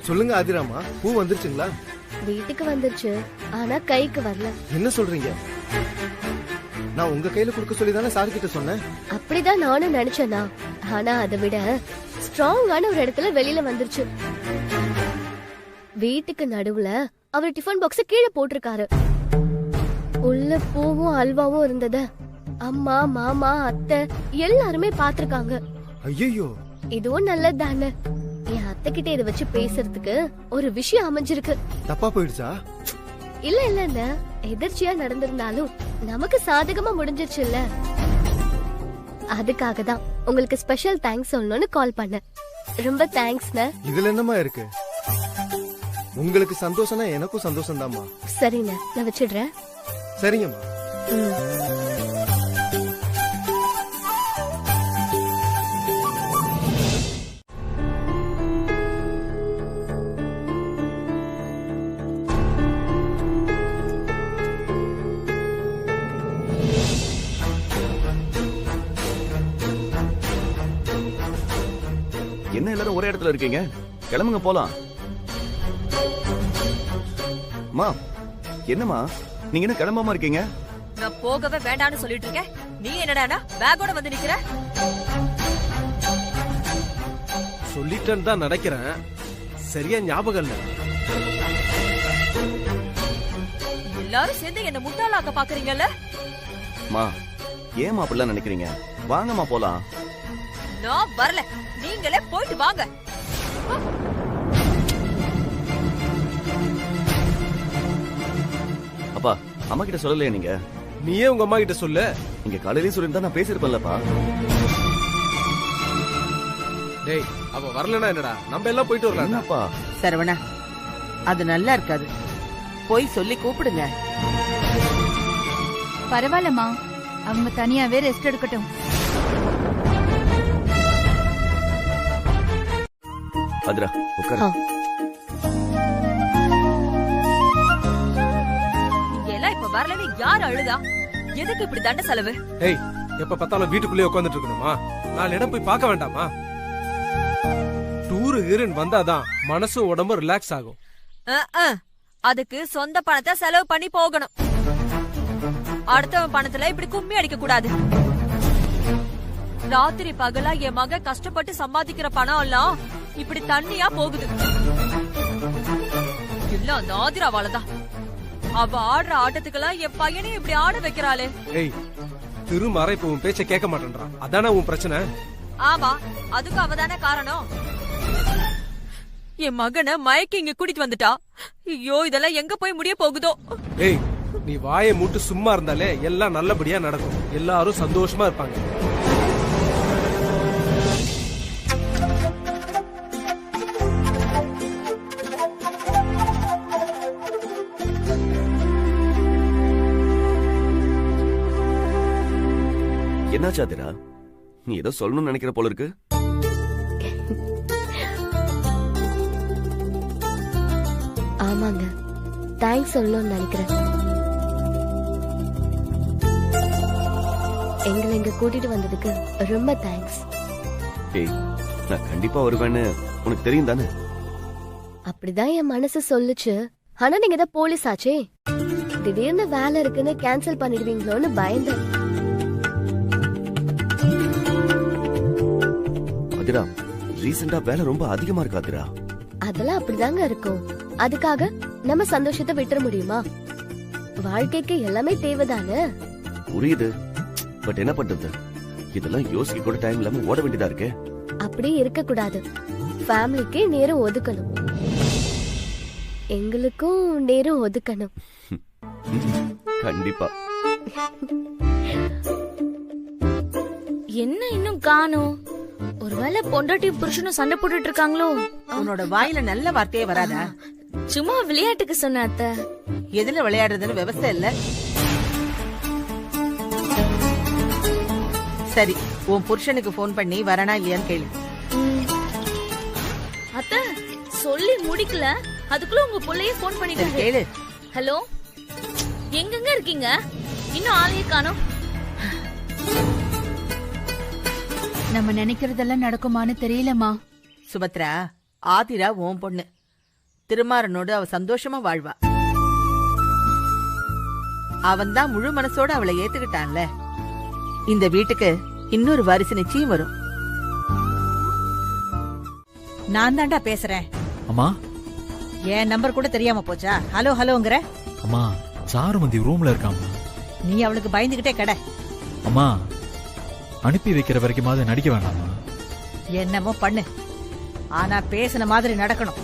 J: சொல்லுங்க ஆதிராமா, பூ வந்துருச்சுங்களா?
A: வீட்டுக்கு வந்துருச்சு, ஆனா கைக்கு வரல.
J: என்ன சொல்றீங்க? நான் உங்க கையில கொடுக்க சொல்லி தானே சார் கிட்ட சொன்னேன்.
A: அப்படிதான் நானும் நினைச்சேனா, ஆனா அதை விட ஸ்ட்ராங்கான ஒரு இடத்துல வெளியில வந்துருச்சு. வீட்டுக்கு நடுவுல அவர் டிஃபன் பாக்ஸ் கீழே போட்டிருக்காரு. உள்ள பூவும் அல்வாவும் இருந்தத அம்மா, மாமா, அத்தை எல்லாருமே பாத்திருக்காங்க.
J: ஐயோ,
A: இதுவும் நல்லது தானே. என் அத்தை கிட்ட இதை வச்சு பேசுறதுக்கு ஒரு விஷயம் அமைஞ்சிருக்கு.
J: தப்பா போயிடுச்சா?
A: இல்ல இல்ல, எதிர்ச்சியா நடந்திருந்தாலும் நமக்கு சாதகமா முடிஞ்சிருச்சு இல்ல. அதுக்காக தான் உங்களுக்கு ஸ்பெஷல் தேங்க்ஸ் சொல்லணும்னு கால் பண்ணேன். ரொம்ப தேங்க்ஸ்ண்ணே.
J: இதுல என்னமா இருக்கு? உங்களுக்கு சந்தோஷம்னா எனக்கும் சந்தோஷம் தான்மா.
A: சரிண்ணே, நான் வச்சிடுறேன்.
J: சரிங்கம்மா.
B: என்ன எல்லாரும் ஒரே இடத்துல இருக்கீங்க? கிளம்புங்க போலாம். மா, என்னமா நீங்க என்ன கிளம்பாம இருக்கீங்க?
F: நான் போகவே வேண்டாம்னு சொல்லிட்டு இருக்கேன். நீ என்னடானா பேக்கோட வந்து நிக்கிற?
D: சொல்லிட்டேன்னு தான் நினைக்கிறேன், சரியா ஞாபகம் இல்ல.
F: எல்லாரும் சேர்ந்து என்ன முட்டாளாக்க பாக்குறீங்கல்ல?
B: மா, ஏமா அப்படிலாம் நினைக்கிறீங்க? வாங்கம்மா போலாம்.
F: நான் வரல, நீங்களே போயிட்டு வாங்க.
B: அப்பா, அம்மா கிட்ட சொல்லலையா நீங்க?
D: நீயே உங்க அம்மா கிட்ட சொல்லு.
B: நீங்க காலையிலேயே சொல்லிருந்தா நான் பேசிருப்பேன்லப்பா.
D: டேய் அவ வரலனா என்னடா, நம்ம எல்லாம் போயிட்டு வரலாம்.
B: என்னப்பா
E: சரவணா, அது நல்லா இருக்காது. போய் சொல்லி கூப்பிடுங்க.
K: பரவாயில்லம்மா, அவங்க தனியாவே ரெஸ்ட் எடுக்கட்டும்.
B: அதிரா உட்காரு.
F: எல்லாம் இப்ப வரலன்னு யார் அழுதா? எதுக்கு இப்படி தண்ட செலவு?
D: டேய் எப்ப பார்த்தாலும் வீட்டுக்குள்ளே உட்கார்ந்துட்டு இருக்கணுமா? 4 இடம் போய் பார்க்க வேண்டாமா? டூரு கீரன் வந்தாதான் மனசும் உடம்பும் ரிலாக்ஸ் ஆகும்.
F: அதுக்கு சொந்த பணத்தை செலவு பண்ணி போகணும். அடுத்தவன் பணத்துல இப்படி கும்மி அடிக்க கூடாது. ராத்திரி பகலா என் மக கஷ்டப்பட்டு சம்பாதிக்கிற பணம் எல்லாம் இப்படி தண்ணியா போகுது. இல்ல அந்த ஆதிராவாலதான். அவ ஆடுற ஆட்டத்துக்கெல்லாம் என் பையனையும் இப்படி ஆட வைக்கிறாளே.
D: ஏய் திருமறை இப்ப உன் பேச்ச கேட்க மாட்டேன்றான். அதானே உன் பிரச்சனை?
F: ஆமா, அதுக்கு அவதானே காரணம். என் மகனை மயக்கி இங்க கூட்டிட்டு வந்துட்டா. ஐயோ, இதெல்லாம் எங்க போய் முடிய போகுதோ.
D: ஏய் நீ வாயை மூட்டு சும்மா இருந்தாலே எல்லாம் நல்லபடியா நடக்கும். எல்லாரும் சந்தோஷமா இருப்பாங்க.
B: என்னாச்சு அதிரா? நீ ஏதோ சொல்லணும்னு நினைக்கிற போல இருக்கு.
O: ஆமாங்க, தேங்க்ஸ் சொல்லணும்னு நினைக்கிறேன். எங்களை இங்க கூட்டிட்டு வந்ததுக்கு ரொம்ப தேங்க்ஸ்.
B: ஏய், நான் கண்டிப்பா வருவேன்னு உனக்கு தெரியும் தானே?
O: அப்படிதான் என் மனசு சொல்லுச்சு. ஆனா நீங்க தான் போலீஸ் ஆச்சே, திடீர்னு வேலை இருக்குன்னு கேன்சல் பண்ணிடுவீங்களோன்னு பயந்தேன்.
B: அதிரா, ரீசெண்டா வேலை ரொம்ப அதிகமா இருக்கு அதிரா.
O: அதெல்லாம் அப்படிதாங்க இருக்கும். அதுக்காக நம்ம சந்தோஷத்தை விட்டுற முடியுமா? வாழ்க்கைக்கு எல்லாமே தேவைதானே.
B: புரியுது, பட் என்ன பண்றது? இதெல்லாம் யோசிக்க கூட டைம் இல்லாம ஓட வேண்டியதா இருக்கு.
O: அப்படி இருக்க கூடாது. ஃபேமிலிக்கு நேரம் ஒதுக்கணும், எங்களுக்கும் நேரம் ஒதுக்கணும்.
B: கண்டிப்பா.
P: என்ன இன்னும் காணோம்? ஒருவேளை பொண்டாட்டி புருஷனும் சண்டை போட்டுட்டு இருக்காங்களோ?
E: உன்னோட வாயில நல்ல வார்த்தையே வராதா?
P: சும்மா விளையாட்டுக்கு சொன்ன அத்தை.
E: எதுல விளையாடுறதுன்னு விவசாய இல்ல. சரி, உன் புருஷனுக்கு போன் பண்ணி வரனா இல்லையான்னு கேளு.
P: அத்தை சொல்லி முடிக்கல, அதுக்குள்ள உங்க புள்ளையே போன் பண்ணிட்டு
E: கேளு.
P: ஹலோ, எங்கங்க இருக்கீங்க? இன்னும் ஆளையே காணோம்.
K: நம்ம நினைக்கிறதெல்லாம் நடக்குமான்னு தெரியலமா.
E: சுபத்ரா, ஆதிரா உன் பொண்ணு. திருமாறனோடு அவ சந்தோஷமா வாழ்வா. அவன் தான் முழு மனசோட அவளை ஏத்துக்கிட்டான்ல. இந்த வீட்டுக்கு இன்னொரு வாரிசு நிச்சயம் வரும்.
L: நான் தாண்டா பேசுறேன்.
I: அம்மா,
L: என் நம்பர் கூட தெரியாம போச்சா? ஹலோ ஹலோங்கற.
I: அம்மா, சாருமதி ரூம்ல இருக்காமா.
L: நீ அவளுக்கு பயந்துகிட்டே கடை.
I: அம்மா, அனுப்பி வைக்கிற வரைக்குமாவது நடிக்க வேண்டாமா?
L: என்னமோ பண்ணு, ஆனா பேசின மாதிரி நடக்கணும்.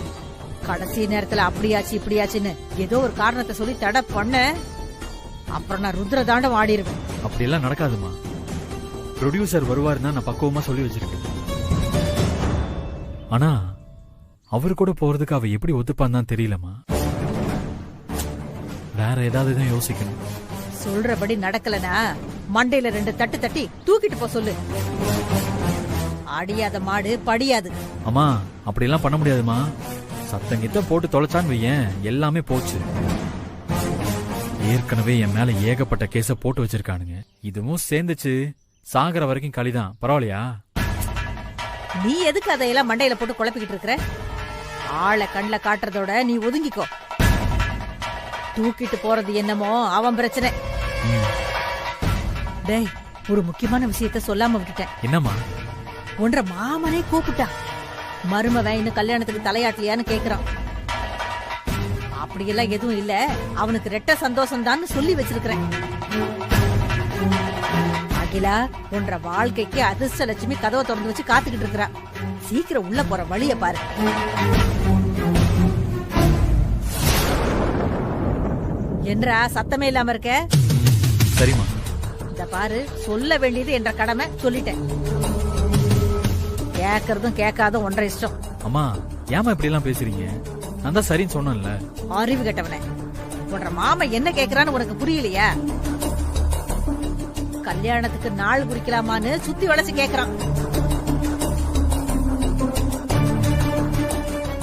L: கடைசி நேரத்துல அப்படியாச்சு இப்படியாச்சுன்னு ஏதோ ஒரு காரணத்தை சொல்லி தடை பண்ண, அப்புறம் நான் ருத்ர தாண்டம் ஆடிருவேன்.
I: அப்படி எல்லாம் நடக்காதுமா. ப்ரொடியூசர் வருவாருன்னா நான் பக்குவமா சொல்லி வச்சிருக்கேன். ஆனா அவரு கூட போறதுக்கு அவ எப்படி ஒத்துப்பான்னு தான் தெரியலமா. வேற ஏதாவது தான் யோசிக்கணும்.
L: சொல்றபடி நடக்கலனா மண்டையில 2 தட்டு தட்டி தூக்கிட்டு போ சொல்லு. அடியாத மாடு படியாது.
I: அம்மா, அப்படி எல்லாம் பண்ண முடியாதுமா. சத்தங்கிட்ட போட்டு தொலைச்சான்னு வையேன், எல்லாமே போச்சு. ஏற்கனவே என் மேல ஏகப்பட்ட கேஸ போட்டு வச்சிருக்கானுங்க. இதுவும் சேர்ந்துச்சு, சாகர வரைக்கும் களிதான். பரவாயில்லையா?
L: நீ எதுக்கு அதையெல்லாம் மண்டையில போட்டு குழப்பிக்கிட்டு இருக்கிற? ஆளை கண்ல காட்டுறதோட நீ ஒதுங்கிக்கோ. தூக்கிட்டு போறது என்னமோ அவன் பிரச்சனை. டேய், ஒரு முக்கியமான விஷயத்த சொல்லாம விட்டுட்டேன்.
I: என்னம்மா?
L: ஒன்ற மாமனே கூப்பிட்டான். மருமவன் இன்னும் கல்யாணத்துக்கு தலையாட்டலையான்னு கேக்குறான். அப்படியெல்லாம் எதுவும் இல்ல, அவனுக்கு ரெட்ட சந்தோஷம் தான் சொல்லி வச்சிருக்கிறேன். அகிலா, ஒன்ற வாழ்க்கைக்கு அதிர்ஷ்ட லட்சுமி கதவை திறந்து வச்சு காத்துக்கிட்டு இருக்கிறா. சீக்கிரம் உள்ள போற வழிய பாரு. என்றா சத்தமே இல்லாம இருக்க?
I: சரிம்மா.
L: இந்த பாரு, சொல்ல வேண்டியது என்ற கடமை சொல்லிட்டேன். கேக்குறதும் கேட்காதும் ஒன்றரை இஷ்டம்.
I: அம்மா ஏமா இப்படி எல்லாம் பேசுறீங்க? நான் தான் சரின்னு சொன்னேன்ல.
L: அறிவு கெட்டவனே, உன்ற மாமா என்ன கேக்குறான்னு உனக்கு புரியலையா? கல்யாணத்துக்கு நாள் குறிக்கலாமான்னு சுத்தி வளைச்சு கேக்குறான்.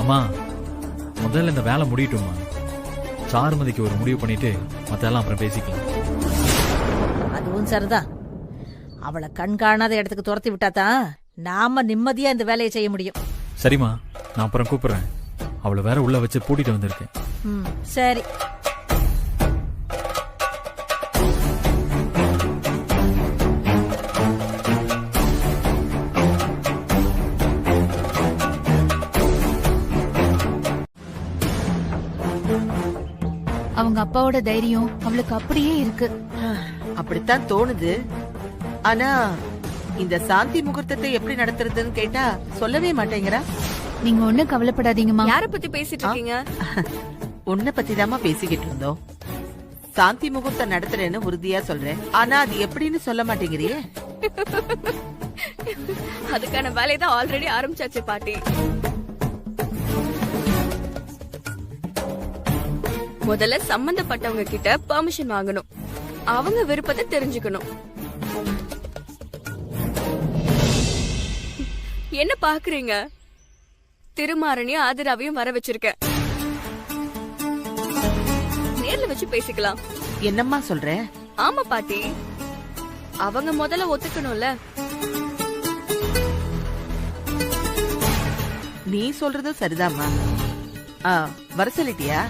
I: அம்மா முதல்ல இந்த வேலை முடியட்டுமா? சாருமதிக்கு ஒரு முடிவு பண்ணிட்டு மத்தெல்லாம் அப்புறம் பேசிக்கலாம்.
L: அதுவும் சரிதான். அவளை கண் காணாத இடத்துக்கு துரத்தி விட்டாதான் நாம நிம்மதியா இந்த வேலையை செய்ய முடியும்.
I: சரிம்மா, நான் அப்புறம் கூப்பிடுறேன். அவளை வேற உள்ள வச்சு பூட்டிட்டு வந்திருக்கேன்.
L: சரி.
K: அவங்க அப்பாவோட தைரியம் அவளுக்கு அப்படியே இருக்கு.
E: அப்படித்தான் தோணுது. ஆனா இந்த சாந்தி முகூர்த்தத்தை எப்படி நடத்துறதுன்னு கேட்டா சொல்லவே மாட்டேங்கிறா.
K: நீங்க ஒண்ணும் கவலைப்படாதீங்கம்மா.
N: யார பத்தி பேசிட்டு இருக்கீங்க?
E: உன்னை பத்தி தாமா பேசிக்கிட்டு இருந்தோம். சாந்தி முகூர்த்தம் நடத்துறேன்னு உறுதியா சொல்றேன். ஆனா அது எப்படின்னு சொல்ல மாட்டேங்கிறியே.
N: அதுக்கான வேலையை தான் ஆல்ரெடி ஆரம்பிச்சாச்சு பாட்டி. முதல்ல சம்பந்தப்பட்டவங்க கிட்ட பெர்மிஷன் வாங்கணும். அவங்க விருப்பத்தை தெரிஞ்சுக்கணும். என்ன பாக்குறீங்க? திருமாரணியும் ஆதிராவையும் வர வச்சிருக்கேன். நேர்ல வச்சு பேசிக்கலாம்.
E: என்னம்மா சொல்ற?
N: ஆமா பாட்டி, அவங்க முதல்ல ஒத்துக்கணும்ல.
E: நீ சொல்றது சரிதாம்மா. வர சொல்லிட்டியா?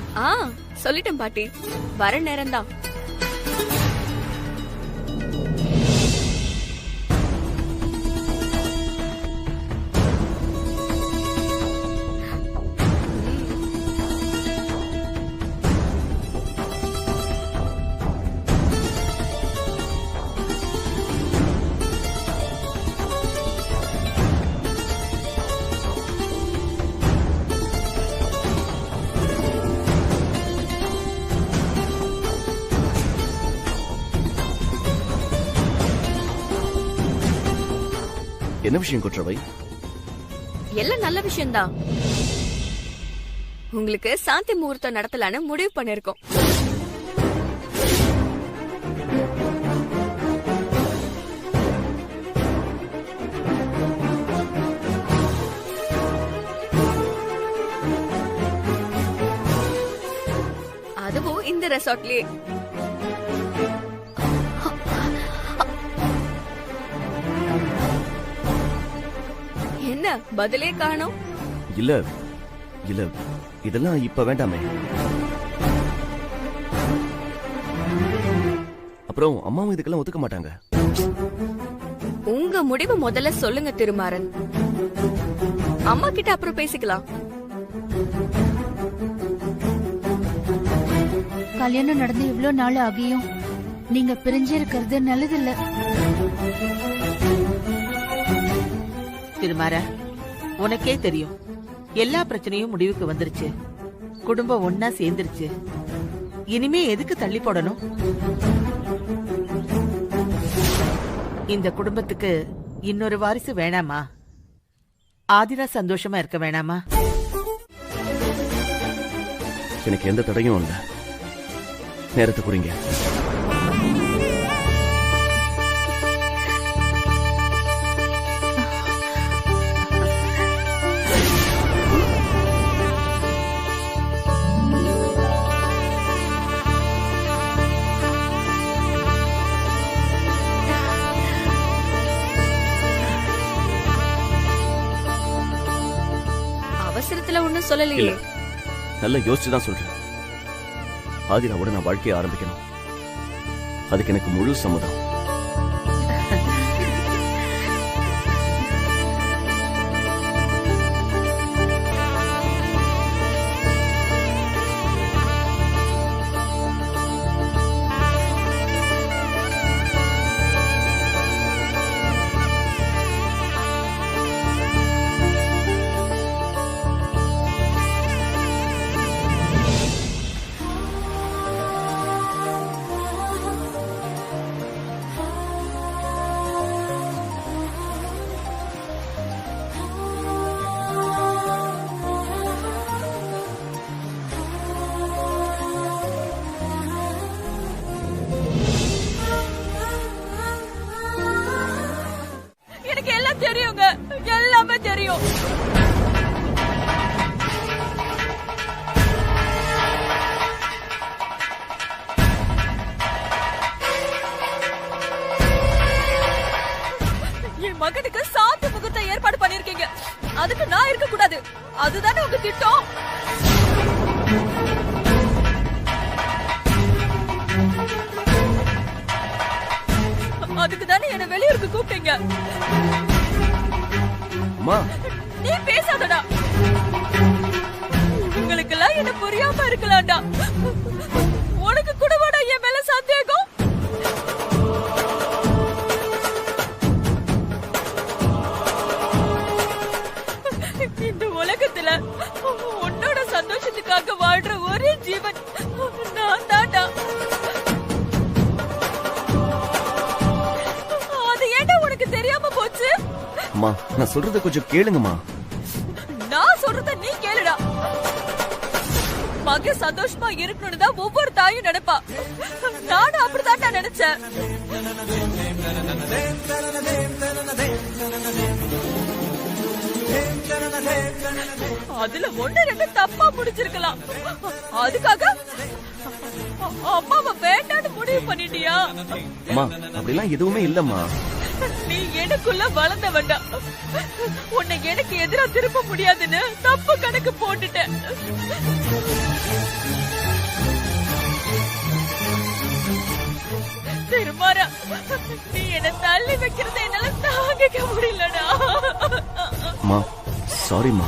N: சொல்லிட்டேன் பாட்டி, வர நேரம்தான்.
B: என்ன விஷயம் கொற்றவை?
N: எல்லாம் நல்ல விஷயம்தான். உங்களுக்கு சாந்தி முகூர்த்தம் நடத்தலான்னு முடிவு பண்ணிருக்கோம். அதுவும் இந்த ரெசார்ட்லயே. என்ன பதிலே காணோம்?
B: இல்ல இல்ல, இதெல்லாம் இப்ப வேண்டாமே. அப்புறம் அம்மாவும் இதுக்கெல்லாம் ஒத்துக்க மாட்டாங்க.
N: உங்க முடிவு முதல்ல சொல்லுங்க திருமாறன். அம்மா கிட்ட அப்புறம் பேசிக்கலாம்.
K: கல்யாணம் நடந்து இவ்வளவு நாள் ஆகியும் நீங்க பிரிஞ்சிருக்கிறது நல்லதில்ல.
E: திருமாற, உனக்கே தெரியும் எல்லா பிரச்சனையும் முடிவுக்கு வந்துருச்சு. குடும்பம் ஒன்னா சேர்ந்துருச்சு. இனிமே எதுக்கு தள்ளி போடணும்? இந்த குடும்பத்துக்கு இன்னொரு வாரிசு வேணாமா? ஆதிரா சந்தோஷமா இருக்க வேணாமா?
B: எனக்கு எந்த தடையும் இல்ல. நேரத்தை குறிங்க.
N: அவசரத்துல ஒண்ணும் சொல்லலையே.
B: நல்லா யோசிச்சுதான் சொல்றேன். ஆதிராவோட நான் வாழ்க்கையை ஆரம்பிக்கணும். அதுக்கு எனக்கு முழு சம்மதம்.
F: தெரியும். என் மகனுக்கு சாந்தி முகூர்த்த ஏற்பாடு பண்ணிருக்கீங்க. அதுக்கு நான் இருக்க கூடாது. அதுதானே உங்க திட்டம். அதுக்கு தானே என்ன வெளியூருக்கு கூப்பிட்டீங்க. நீ பேசாதடா. உங்களுக்கெல்லாம் என்ன புரியாம இருக்கலாம்டா. உனக்கு கூடவாடா என் மேல சந்தேகம்? இந்த உலகத்துல உன்னோட சந்தோஷத்துக்காக வாழ்ற ஒரே ஜீவன் நான் தான்டா. அது ஏன்டா உனக்கு தெரியாம போச்சு?
B: அம்மா, நான் சொல்றத கொஞ்சம் கேளுங்கம்மா.
F: நான் சொல்றத நீ கேளுடா. மகன் சந்தோஷமா இருக்கணும்னு தான் ஒவ்வொரு தாயும் நினைப்பா. நானும் அப்படிதான்டா நினைச்சேன். அதுல ஒண்ணு ரெண்டு தப்பா முடிச்சிருக்கலாம். அதுக்காக அம்மாவை வேண்டான்னு முடிவு பண்ணிட்டியா?
B: அம்மா, அப்படிலாம் எதுவுமே இல்லம்மா.
F: நீ எனக்குள்ள வளர்ந்த வேண்டாம். உன்னை எனக்கு எதிரா திருப்ப முடியாதுன்னு தப்பு கணக்கு போட்டுட்டேன். திருமாரா, நீ என்ன தள்ளி வைக்கிறத என்னால தாங்கிக்க முடியலடா.
B: அம்மா, சாரிம்மா.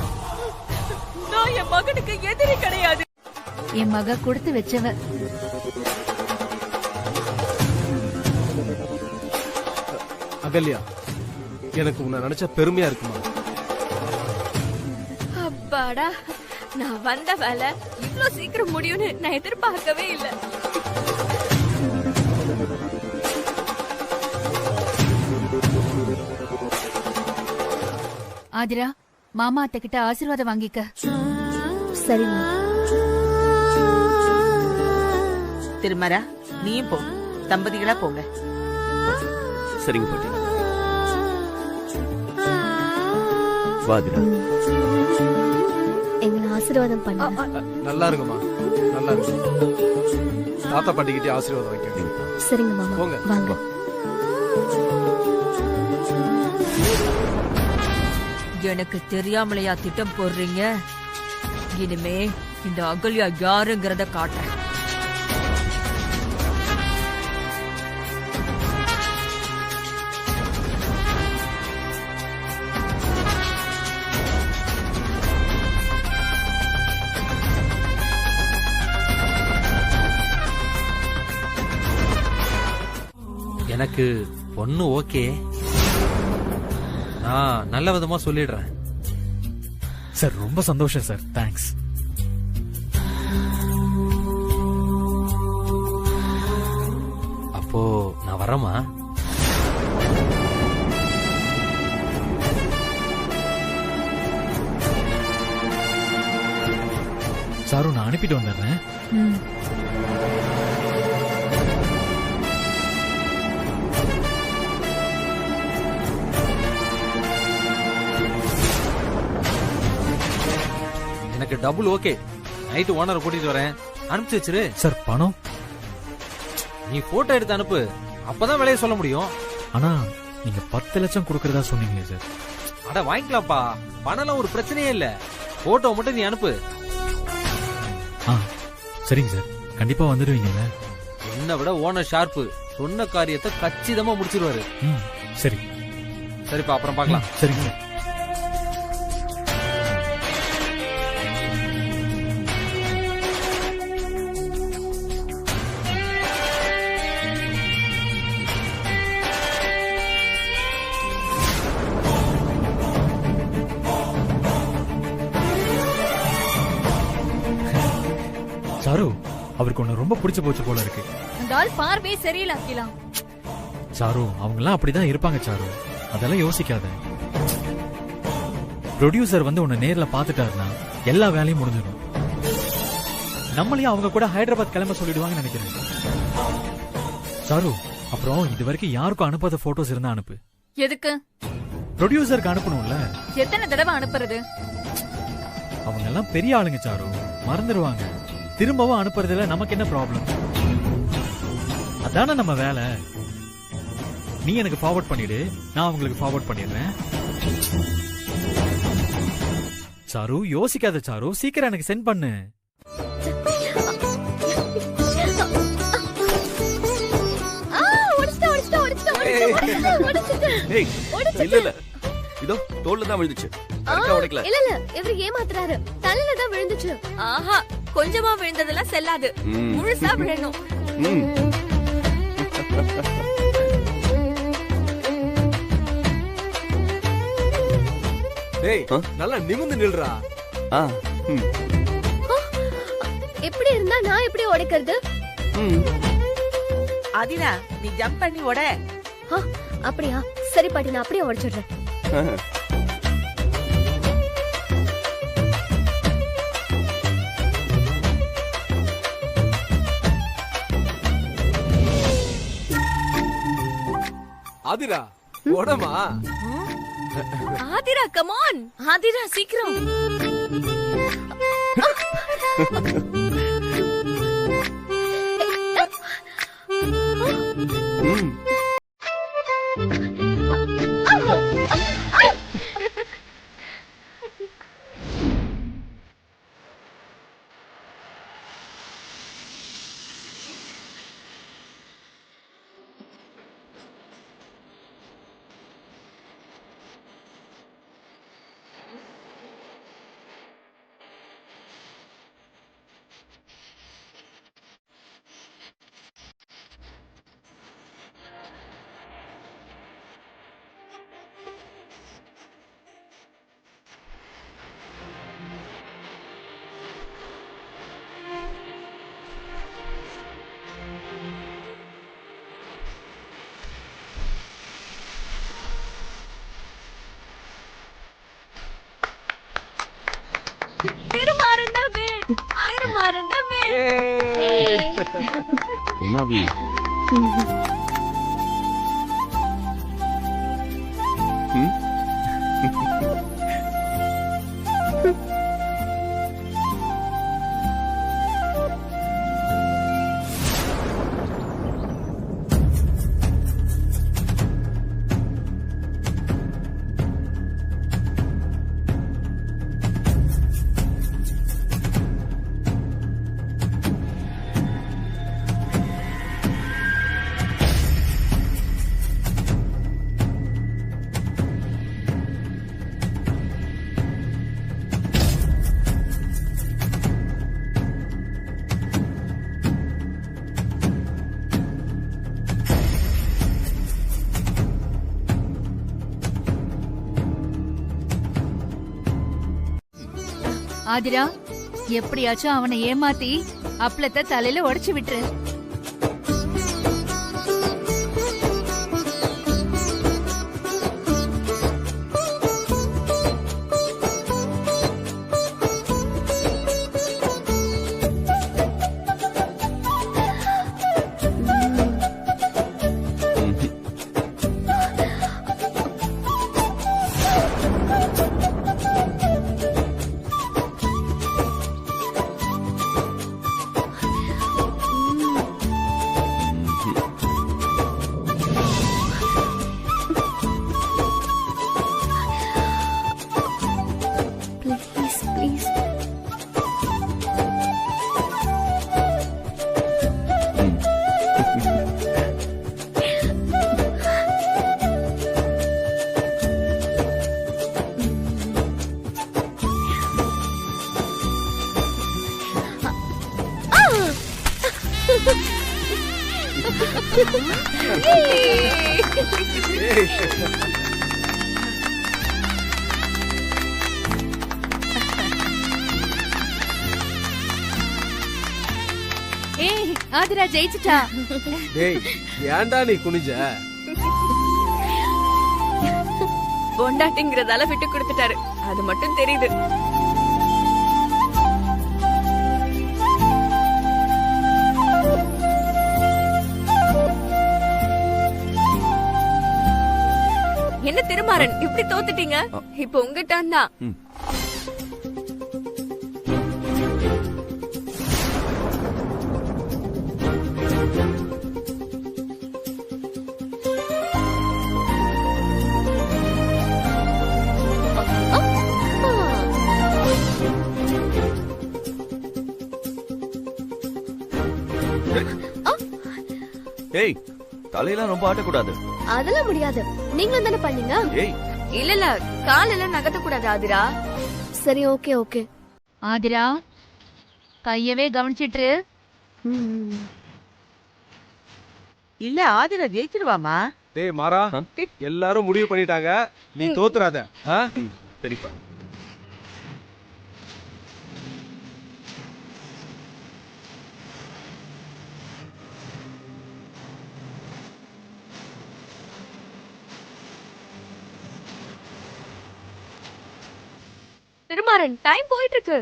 F: நான் என் மகனுக்கு எதிரி கிடையாது.
K: என் மக கொடுத்து வச்சவ.
D: அகல்யா, எனக்கு உன்னை நினைச்சா பெருமையா இருக்குமா?
F: அப்பாடா, நான் வந்த வேலை இவ்ளோ சீக்கிரம் முடியும்னு நான் எதிர்பார்க்கவே இல்லை.
K: ஆதிரா, மாமா அத்தை கிட்ட ஆசீர்வாதம் வாங்கிக்க.
O: சரிம்மா.
E: திருமரா, நீயும் போ. தம்பதிகளா போங்க.
B: சரிங்க பாட்டி. வாதிரா,
O: எங்களை ஆசீர்வாதம் பண்ண.
D: நல்லா இருக்குமா, நல்லா இருக்கு. தாத்தா பாட்டிக்கிட்டே ஆசீர்வாதம் வாங்கிக்க.
O: சரிங்க மாமா,
D: போங்க.
O: வாங்க.
F: எனக்கு தெரியாமலையா திட்டம் போடுறீங்க? இனிமே இந்த அகல்யா யாருங்கிறத காட்டுறேன்.
M: எனக்கு பொண்ணு ஓகே. நான் நல்ல விதமா சொல்லிடுறேன்.
I: சார் ரொம்ப சந்தோஷம் சார். தேங்க்ஸ்.
M: அப்போ நான் வரமா?
I: சாரு, நான் அனுப்பிட்டு வந்துடுறேன்.
M: எனக்கு டபுள் ஓகே. நைட்டு ஓனரை கூட்டிட்டு வரேன். அனுப்பிச்சு வச்சிரு.
I: சார், பணம்
M: நீ போட்டோ எடுத்து அனுப்பு. அப்பதான் விலைய சொல்ல முடியும்.
I: ஆனா நீங்க 10 லட்சம் கொடுக்கறதா சொன்னீங்களே சார்.
M: அட வாங்கிக்கலாம்ப்பா. பணம்லாம் ஒரு பிரச்சனையே இல்ல. போட்டோ மட்டும் நீ அனுப்பு.
I: சரிங்க சார், கண்டிப்பா வந்துடுவீங்கல்ல?
M: என்னை விட ஓனர் ஷார்ப்பு. சொன்ன காரியத்தை கச்சிதமா முடிச்சிருவாரு.
I: சரி
M: சரிப்பா, அப்புறம் பார்க்கலாம்.
I: சரிங்க சார். சாரு, அவருக்கு ஒண்ணு ரொம்ப பிடிச்சு போச்சு போல இருக்கு.
G: அந்த ஆள் பார்வையே சரியில்லை அகிலா.
I: சாரு, அவங்கெல்லாம் அப்படிதான் இருப்பாங்க சாரு. அதெல்லாம் யோசிக்காத. ப்ரொடியூசர் வந்து உன்னை நேர்ல பாத்துட்டாருன்னா எல்லா வேலையும் முடிஞ்சிடும். நம்மளையும் அவங்க கூட ஹைதராபாத் கிளம்ப சொல்லிடுவாங்கன்னு நினைக்கிறேன். சாரு, அப்புறம் இது வரைக்கும் யாருக்கும் அனுப்பாத போட்டோஸ் இருந்தா அனுப்பு.
G: எதுக்கு?
I: ப்ரொடியூசருக்கு அனுப்பணும்ல.
G: எத்தனை தடவை அனுப்புறது?
I: அவங்க எல்லாம் பெரிய ஆளுங்க சாரு, மறந்துடுவாங்க. திரும்பவும் அனுப்புறதுல நமக்கு என்ன ப்ராப்ளம்? அதானே நம்ம வேலை. நீ எனக்கு ஃபார்வர்ட் பண்ணிடு, நான் உங்களுக்கு ஃபார்வர்ட் பண்ணிடுறேன். சாரு யோசிக்காத சாரு, சீக்கிரம் எனக்கு சென்ட் பண்ணு.
B: இல்ல இதோ தோல்ல தான் விழுந்துச்சு. உடைக்கல.
O: இல்ல இல்ல இவரு ஏமாத்துறாரு. தலையில தான் விழுந்துச்சு.
F: ஆஹா, கொஞ்சமா விழுந்ததெல்லாம் செல்லாது, முழுசா விழணும்.
D: டேய் நல்லா நிமிர்ந்து நில்றா.
O: எப்படி இருந்தா நான் எப்படி உடைக்கிறது?
E: ஆதிரா நீ ஜம்ப் பண்ணி உட.
O: அப்படியா? சரி பாட்டி, நான் அப்படியே உடைச்சிடுறேன்.
D: ஆதிரா உடமா.
F: Aadhira come on. ஆதிரா சீக்கிரம்.
K: ஆதிரா, எப்படியாச்சும் அவனை ஏமாத்தி அப்பளத்தை தலையில உடைச்சு விட்டுரு. ஏய், ஆதிரா ஜெயிச்சிட்டா.
D: டேய் ஏன்டா நீ குனிஞ்ச?
F: பொண்டாட்டிங்கிறதால விட்டு கொடுத்துட்டாரு, அது மட்டும் தெரியுது.
N: என்ன திருமாறன் இப்படி தோத்துட்டீங்க? இப்ப உங்க டர்ன் தான்.
B: ஏய், தலையெல்லாம் ரொம்ப ஆட்டக்கூடாது.
O: அதெல்லாம் முடியாது. நீங்களும் தானே பண்ணீங்க.
B: ஏய்,
N: இல்ல காலெல்லாம் நகர்த்த கூடாது ஆதிரா.
O: சரி, ஓகே ஓகே.
K: ஆதிரா கையவே கவனிச்சிட்டு.
E: இல்ல ஆதிரா ஜெயிச்சிருவாமா?
D: டேய் மாறா, எல்லாரும் முடிவு பண்ணிட்டாங்க, நீ தோத்துறாத.
B: சரிப்பா.
N: திருமாறன் டைம் போயிட்டு இருக்கு.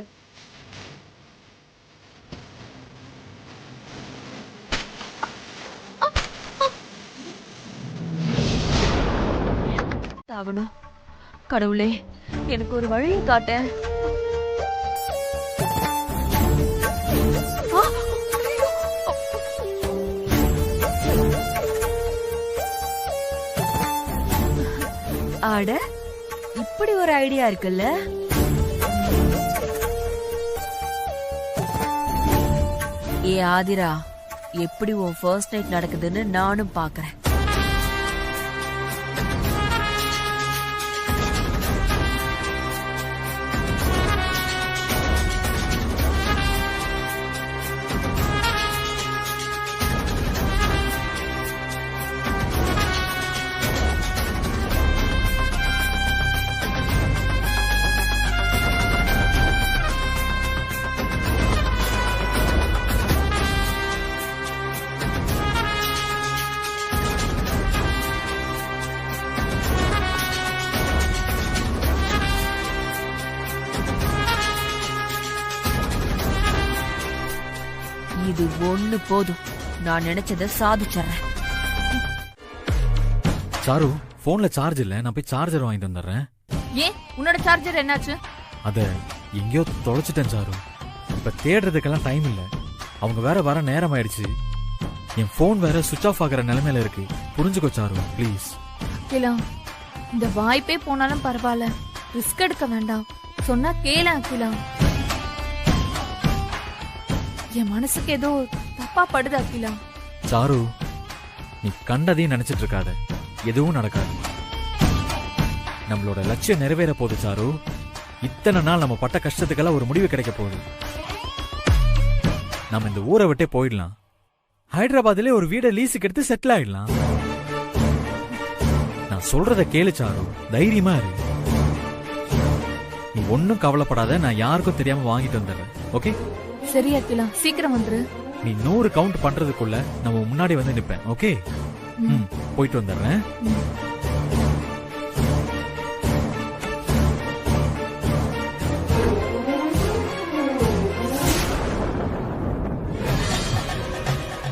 N: தாகணும். கடவுளே, எனக்கு ஒரு வழியை காட்ட. ஆட, இப்படி ஒரு ஐடியா இருக்குல்ல. ஏ ஆதிரா, எப்படி உன் ஃபர்ஸ்ட் நைட் நடக்குதுன்னு நானும் பாக்குறேன். இது ஒண்ணு போதும், நான் நினைச்சத சாதிச்சறேன்.
I: சாரு, போன்ல சார்ஜ் இல்ல, நான் போய் சார்ஜர் வாங்கிட்டு வந்துடுறேன்.
G: ஏன் உன்னோட சார்ஜர் என்னாச்சு?
I: அத எங்கேயோ தொலைச்சிட்டேன் சாரு. இப்ப தேடுறதுக்கெல்லாம் டைம் இல்ல. அவங்க வேற வர நேரம் ஆயிடுச்சு. என் போன் வேற சுவிட்ச் ஆஃப் ஆகிற நிலைமையில இருக்கு. புரிஞ்சுக்கோ சாரு, ப்ளீஸ்.
G: அகிலா, இந்த வாய்ப்பே போனாலும் பரவாயில்ல, ரிஸ்க் எடுக்க வேண்டாம். சொன்னா கேள அகிலா. என் மனசுக்கு ஏதோ தப்பா படுது அகிலா.
I: சாரு, நீ கண்டதையும் நினைச்சிட்டு இருக்காத. எதுவும் நடக்காது. நம்மளோட லட்சியம் நிறைவேற போகுது சாரு. இத்தனை நாள் நம்ம பட்ட கஷ்டத்துக்கெல்லாம் ஒரு முடிவு கிடைக்க போகுது. நம்ம இந்த ஊரை விட்டே போயிடலாம். ஹைதராபாத்ல ஒரு வீடை லீஸுக்கு எடுத்து செட்டில் ஆயிடலாம். நான் சொல்றத கேளு சாரு, தைரியமா இரு. நீ ஒன்னும் கவலைப்படாத, நான் யாருக்கும் தெரியாம வாங்கிட்டு வந்துடுறேன். ஓகே?
G: சரி அகிலா, சீக்கிரம் வந்துரு.
I: நீ 100 கவுண்ட் பண்றதுக்குள்ள நம்ம முன்னாடி வந்து நிப்பேன். ஓகே? போயிட்டு வந்துடுறேன்.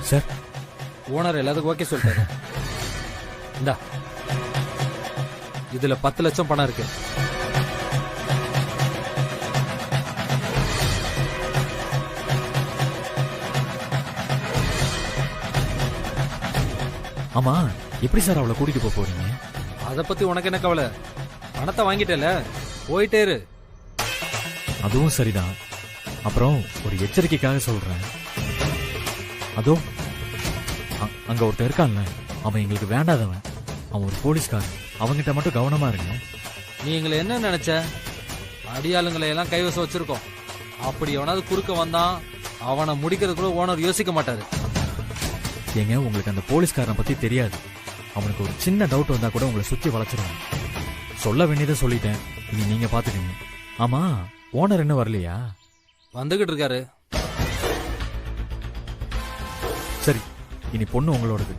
I: சார்,
M: ஓனர் எல்லாத்துக்கும் ஓகே சொல்லிட்டாரு. இந்தா, இதுல 10 லட்சம் பணம் இருக்கு.
I: ஆமா, எப்படி சார் அவளை கூட்டிட்டு போறீங்க?
M: அத பத்தி உனக்கு என்ன கவலை? பணத்தை வாங்கிட்டல, போயிட்டே இரு.
I: அதுவும் சரிதான். அப்புறம் ஒரு எச்சரிக்கைக்காக சொல்றேன். அதோ அங்க ஒருத்தர் இருக்கான்ல, அவன் எங்களுக்கு வேண்டாதவன். அவன் ஒரு போலீஸ்காரன். அவங்கிட்ட மட்டும் கவனமா இருங்க.
M: நீ எங்களை என்ன நினைச்ச? அடியாளுங்களை எல்லாம் கைவசம் வச்சிருக்கோம். அப்படி எவனாவது குறுக்க வந்தான், அவனை முடிக்கிறது கூட ஓனர் யோசிக்க மாட்டாரு.
I: ஏங்க, உங்களுக்கு அந்த போலீஸ்காரனை பத்தி தெரியாது. அவனுக்கு ஒரு சின்ன டவுட் வந்தா கூட உங்களை சுத்தி வளைச்சிருவான். சொல்ல வேண்டியதை சொல்லிட்டேன், இனி நீங்க பாத்துக்கீங்க. ஆமா, ஓனர் என்ன வரலையா?
M: வந்துகிட்டு இருக்காரு.
I: சரி, இனி பொண்ணு உங்களோடது.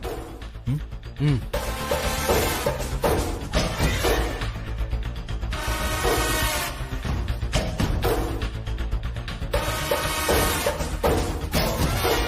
I: ம்.